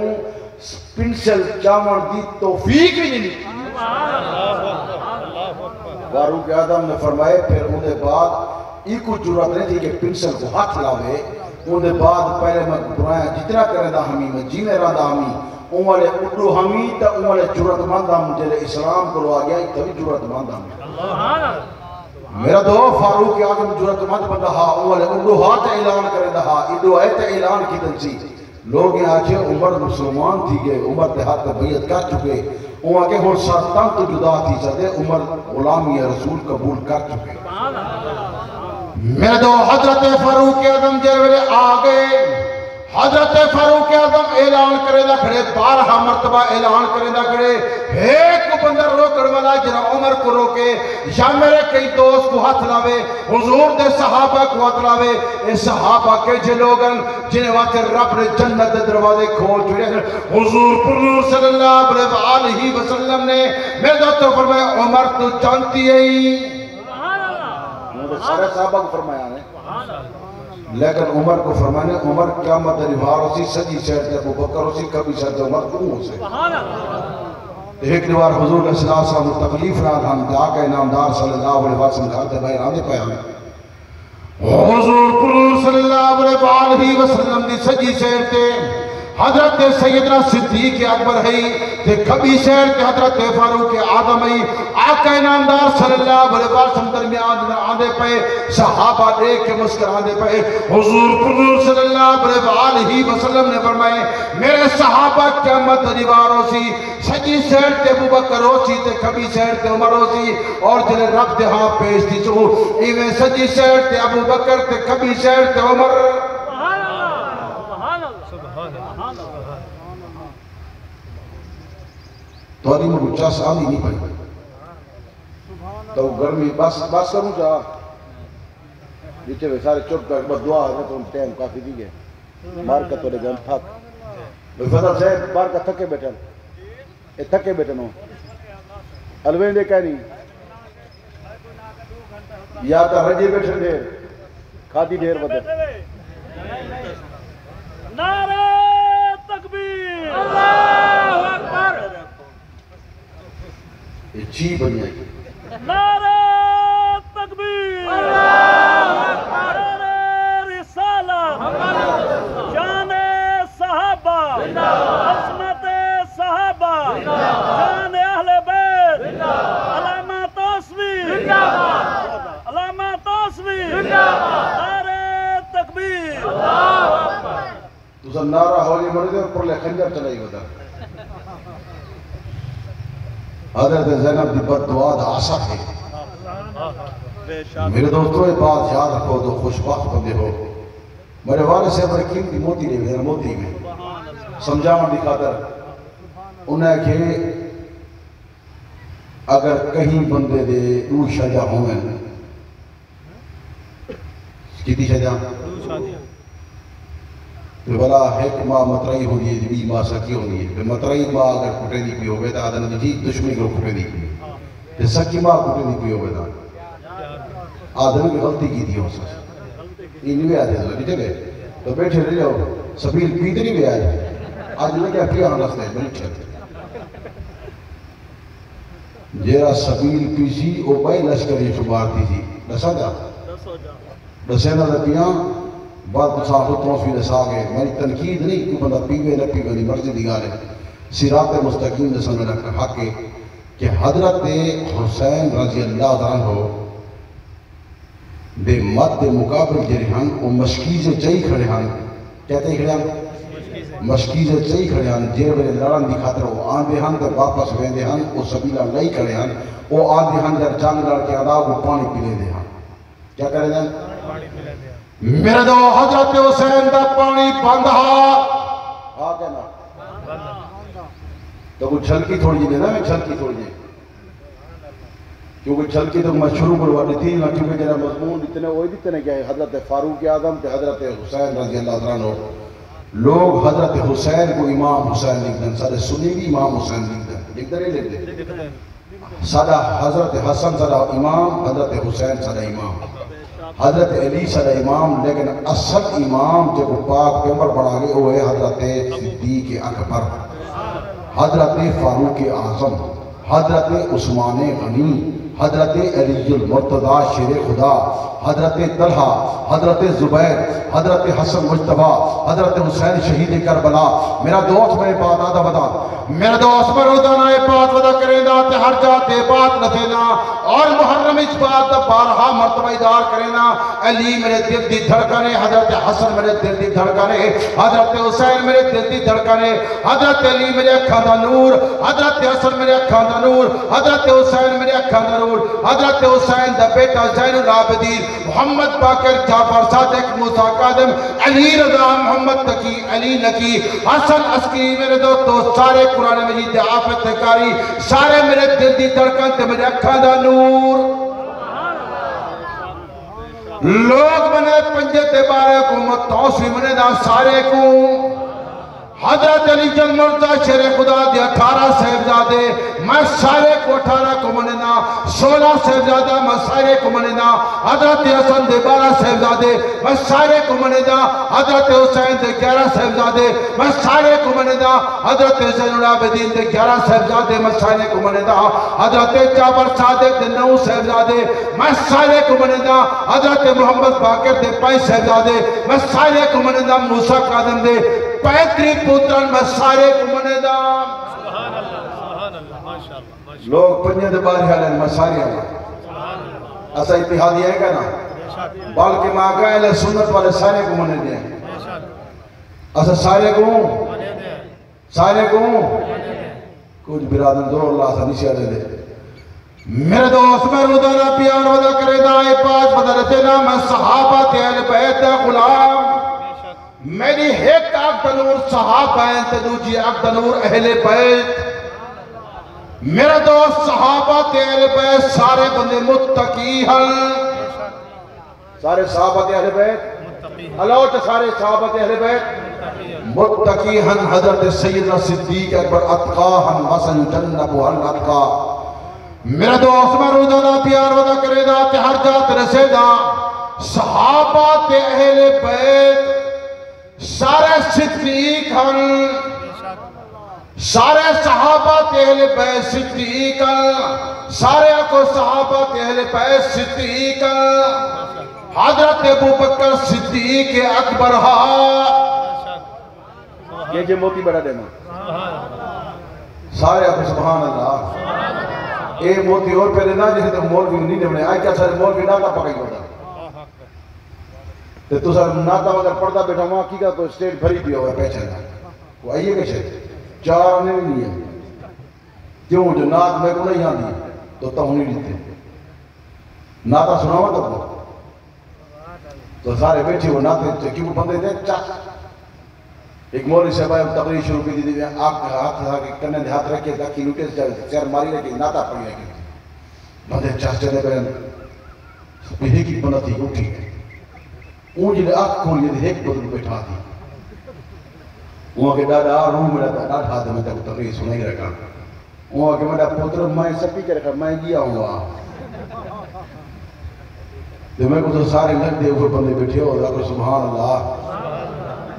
پنسل جامن دی توفیق بھی نہیں لی فاروق اعظم نے فرمائے پھر ان دے بعد ایک جرات نہیں تھی کہ پنسل کو ہاتھ لاوے ان دے بعد پہلے میں برایا جتنا کرے دا ہمیں میں جینے رہا دا ہمیں ان والے اڑو ہمیں تا ان والے جرات ماندہ مجھے اسلام کو لو آ گیا تبھی جرات ماندہ میرا دو فاروق اعظم جرات ماندہ بندہ ہا ان والے اڑو ہاتھ اعلان کرے دا ہا اڑو ایت اعلان کی تنسی لوگ یہ آجے عمر مسلمان تھی گئے عمر دے ہاتھ بیعت کر چکے وہ آگے ہون ساتان تو جدا تھی سدے عمر غلامی رسول قبول کر چکے میرے دو حضرت فاروق اعظم جیوے آگے حضرت فاروق اعظم اعلان کرے دا کھڑے 12 مرتبہ اعلان کرے دا کھڑے ایک بندر روکڑ والا جنہ عمر کو روکے یا میرے کئی دوست کو ہاتھ لاوے حضور دے صحابہ کو ہاتھ لاوے اے صحابہ کے جلوگن جنہیں واتے رب نے جنت دے دروازے کھول چھوڑے حضور پر صلی اللہ علیہ وسلم نے میرے دوستوں فرمایا عمر تو جانتی ہے سارے صحابہ کو فرمایا ہے لیکن عمر کو فرمانے عمر قیامت ریوار اسی سجی شہر تے ابو بکر اسی کبھی شہر تے عمر کیوں ہو سے ایک دیوار حضور علیہ السلام تکلیف رہا تھا جا کے نامدار صلی اللہ علیہ وسلم گھر باہر آنے پہ ہمیں حضور صلی اللہ علیہ وسلم دی سجی سیر تے حضرت سیدنا صدیق اکبر ہے تے کبھی سیر تے حضرت فاروق اعظم ہے آقا نامدار صلی اللہ علیہ وسلم درمیان آنے پہ صحابہ دیکھ کے مسکرانے پہ حضور صلی اللہ علیہ وسلم نے فرمائے میرے صحابہ قیامت دیواروں سی سجی سیر تے ابو بکر ہو سی تے کبھی سیر تے عمر ہو سی اور جنہیں رب دے ہاں پیش دی چو ایویں سجی سیر تے ابو بکر تے کبھی سیر تے عمر تو علی میں کچھ چاس آنی نہیں پڑی تو گرمی بس کروں چاہا نیچے میں سارے چپ کر بس دعا ہے تو ہم ٹائم کافی دی گئے مارکت والے گئے تھک بھئی فضل صاحب مارکت تھکے بیٹھن اے تھکے بیٹھن ہوں الوین دے کہہ نہیں یا تا رجے بیٹھن دیر کھادی دیر بدر نعرہ تکبیر اللہ اکبر یہ چی بنی ہے نعرہ تکبیر اللہ اکبر نعرہ رسالت شان صحابہ عظمت صحابہ شان اہل بیت علامہ تصویر علامہ تصویر نعرہ تکبیر تو سب نعرہ ہولی مردے اور پر لے خنجر چلائی ہوتا حضرت زینب دی بد دعا دا آسا ہے میرے دوستوں یہ بات یاد رکھو تو خوشبخت بندے ہو میرے والد سے بڑی قیمتی موتی لے گئے موتی میں سمجھاؤں دی خاطر انہیں کہ اگر کہیں بندے دے دو شجا ہوں کتی شجا تو بلا ایک ماں مطرعی ہو گئی بھی ماں سکی ہو گئی ہے مطرعی ماں اگر کھٹے دی پی ہو گئے تا آدھن جی دشمنی کو کھٹے دی پی تو سکی ماں کھٹے دی پی ہو گئے تا آدھن کی غلطی کی تھی ہو سکتا انہی بھی آدھے دو نیچے گئے تو بیٹھے رہ جاؤ سبیل پیتنی بھی آئے آج میں کیا پیا ہم رستے ہیں بلچ جیرا سبیل پیسی او بائی لشکری شمار تھی تھی دسا جا دسینا دا پیاں بعد صاحب توفی نسا گئے میری تنقید نہیں کہ بندہ پیوے نہ پیوے نہیں مرضی دی گالے سرات مستقیم نے سمجھنا کہا کہ حضرت حسین رضی اللہ عنہ دے مد دے مقابل جرے ہن وہ مشکیز چاہی کھڑے ہن کہتے ہی کھڑے ہن مشکیز چاہی کھڑے ہن جے بلے لڑن دی خاطر وہ آن دے ہن دے واپس ویندے ہن وہ سبیلہ لئی کھڑے ہن وہ آن دے ہن جب جنگ لڑ کے عذاب وہ پانی پیلے دے ہن کیا کرے دیں میرے دو حضرت حسین دا پانی بندھا ہاں کہنا تو وہ چھلکی تھوڑی جی نا میں چھلکی تھوڑی جی کیونکہ چھلکی تو میں شروع کروا دیتی نا کیونکہ جنہا مضمون اتنے وہی دیتے کیا ہے حضرت فاروق اعظم تے حضرت حسین رضی اللہ عنہ لوگ حضرت حسین کو امام حسین لکھ دیں سارے سنی بھی امام حسین لکھ دیں لکھ دیں سادہ حضرت حسن سادہ امام حضرت حسین سادہ امام حضرت علی سادہ امام لیکن اصل امام جب پاک پیمبر بڑھا گئے وہ ہے حضرت صدیق اکبر حضرت فاروق اعظم حضرت عثمان غنی حضرت علی المرتضی شیر خدا حضرت طلحہ حضرت زبیر حضرت حسن مجتبہ حضرت حسین شہید کربلا میرا دوست میں بات آدھا بدا میرا دوست میں روزانہ بات ودا کریں دا تے ہر جاتے بات نتینا اور محرم اس بات دا بارہا مرتبہ دار کرینا علی میرے دل دی دھڑکانے حضرت حسن میرے دل دی دھڑکانے حضرت حسین میرے دل دی دھڑکانے حضرت علی میرے اکھاں دا نور حضرت حسن میرے اکھاں دا نور حضرت حسین میرے اکھاں دا نور حضرت حسین دا بیٹا زین العابدین محمد باقر جعفر صادق موسیٰ قادم علی رضا محمد تقی علی نقی حسن عسکری میرے دوستو سارے قرآن مجید دے آفت تکاری سارے میرے دل دی دھڑکن تے میرے اکھاں دا نور لوگ منے پنجے تے بارے کو متوسی منے دا سارے کو حضرت علی جن مرزا شیر خدا دے 18 صاحبزادے میں سارے کو 18 کو مننا 16 صاحبزادہ میں سارے کو مننا حضرت حسن دے 12 صاحبزادے میں سارے کو مننا حضرت حسین دے 11 صاحبزادے میں سارے کو مننا حضرت حسین العابدین دے 11 صاحبزادے میں سارے کو مننا حضرت جعفر صادق دے 9 صاحبزادے میں سارے کو مننا حضرت محمد باقر دے 5 صاحبزادے میں سارے کو مننا موسیٰ کاظم دے 35 پوتران میں سارے کو مننا سبحان اللہ ماشاءاللہ لوگ پنجے دے باری حالین میں سارے ہیں ایسا اتحادی ہے کہنا بلکہ میں آقا اہل سنت والے سارے کو منے دیں ایسا سارے کو کچھ برادر دور اللہ سے نیچے دے دے میرے دوست میں رودانہ پیار ودا کرے دائے پاس بدلتے نا میں صحابہ اہل بیت غلام میری ایک آگ دنور صحابہ ہیں تدوجی آگ دنور اہل بیت میرا دوست صحابہ اہل بیت سارے بندے متقی حل سارے صحابہ اہل بیت اللہ ہوتا سارے صحابہ اہل بیت متقی ہن حضرت سیدنا صدیق اکبر اتقا ہن وسن جنب حل اتقا میرا دوست میں رودانہ پیار ودا کرے دا ہر جات رسے دا صحابہ اہل بیت سارے صدیق ہن سارے صحابہ اہل بیت صدیق سارے کو صحابہ اہل بیت صدیق حضرت ابو بکر صدیق اکبر یہ جو موتی بڑا دینا سارے کو سبحان اللہ اے موتی اور پہلے نہ جیسے تو مولوی نہیں دینے آئی کیا سارے مولوی ناتا پکائی ہوتا تو سر ناتا اگر پڑھتا بیٹھا وہاں کی کا تو اسٹیٹ بھری بھی ہوگا پہچانا وہ آئیے کیسے چار نے بھی نہیں ہے کیوں جو نات میں کو نہیں آدھی تو تم نہیں لیتے ناتا سنا ہوا تو سارے بیٹھے وہ ناتے کیوں بندے تھے چاچ ایک مولوی صاحب آئے تقریر شروع کی دی آپ کے ہاتھ کرنے دے ہاتھ رکھے تاکہ لوٹے سے چیر ماری رکھے ناتا پڑی رکھے بندے چاچ چلے بہن پیڑھی کی بندہ تھی اٹھی اون جلے آنکھ کھولی دے ایک بدل بیٹھا دی وہاں کے ڈاڈا روح میں رہتا ڈاڈا دے میں تک تقریر سنائی رکھا وہاں کے میرا پوتر میں سپی کے رکھا میں گیا ہوا تو میں کو تو سارے لگ دے اوپر بندے بیٹھے ہو رہا سبحان اللہ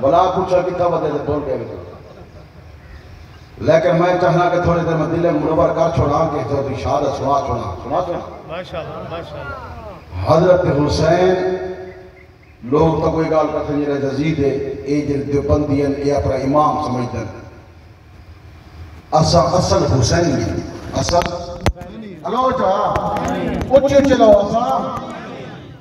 بلا پوچھا کتنا بدے تھے بول کے لیکن میں چاہنا کہ تھوڑے دیر میں دل منور کر چھوڑا کہ تو شہادت سنا حضرت حسین لوگ تو کوئی گال کرتے ہیں جنہیں جزید ہے اے جن دیوبندین اے اپنا امام سمجھتے ہیں اصل حسین ہے اصل اللہ چاہا اچھے چلو اصل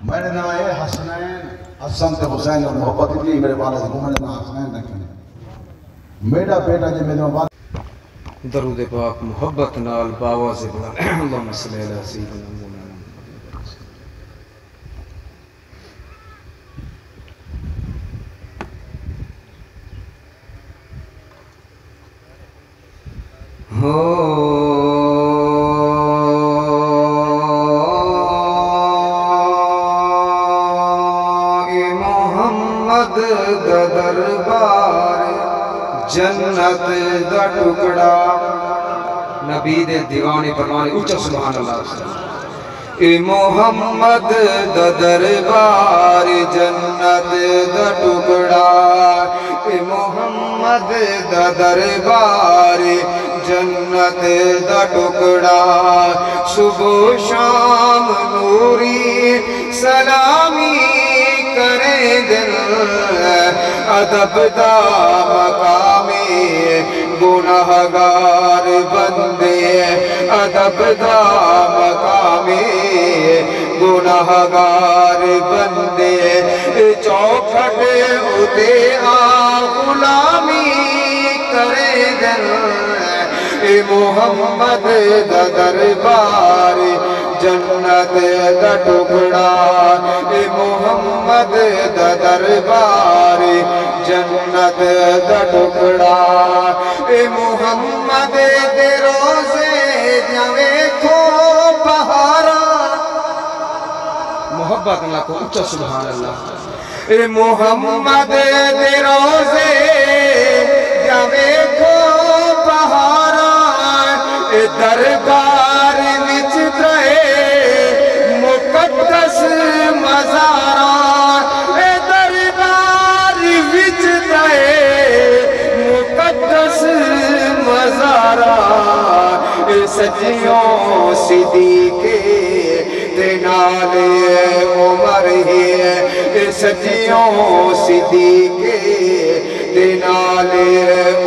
میں نے نام ہے حسنین حسن سے حسین اور محبت اتنی میرے والد کو میں نے نام حسنین رکھنے میرا بیٹا جب میرے والد درود پاک محبت نال باواز بلند اللہم صلی اللہ سیدنا مولانا محمد دا دربار جنت دا ٹکڑا نبی دے دیوانے پروانے اچھا سبحان اللہ اے محمد دا دربار جنت دا ٹکڑا اے محمد دا دربار جنت دا ٹکڑا صبح شام نوری سلامی کرے دل ادب دا مقامی گناہگار بندے ادب دا مقامی گناہگار بندے چوکھٹ اتے غلامی کرے دل اے محمد دا دربار جنت دا ٹکڑا اے محمد دا دربار جنت دا ٹکڑا اے محمد دے روزے جاوے کھو بہارا محبت اللہ کو اچھا سبحان اللہ اے محمد دے روزے ویکھو بہاراں دربار وچ ترے مقدس مزاراں دربار وچ ترے مقدس مزاراں سجیوں صدیقے تے نال عمر ہے سجیوں صدیقے تے نال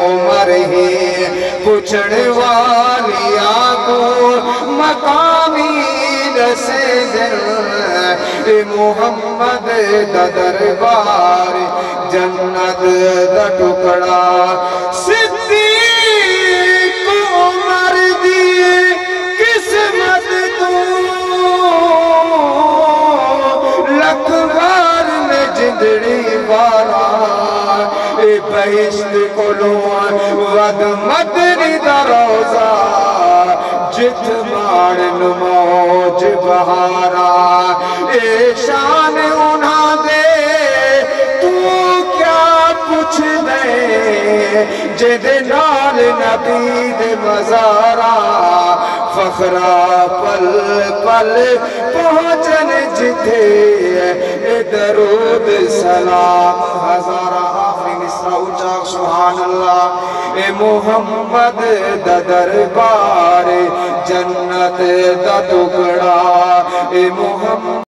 عمر ہے پوچھڑ والیاں کو مقامی دسے دن محمد دا دربار جنت دا ٹکڑا صدیق عمر دی قسمت تو لکھ بار میں جندڑی بارا بہشت کولوں ود مدنی دا روزہ جت مارن موج بہارا شان انہاں دے تو کیا پوچھ دے جدے نال نبی دے مزارا فخرا پل پل پہنچن جتے درود سلام ہزارہ آخری مصرع اچاک سبحان اللہ محمد دا دربار جنت دا ٹکڑا محمد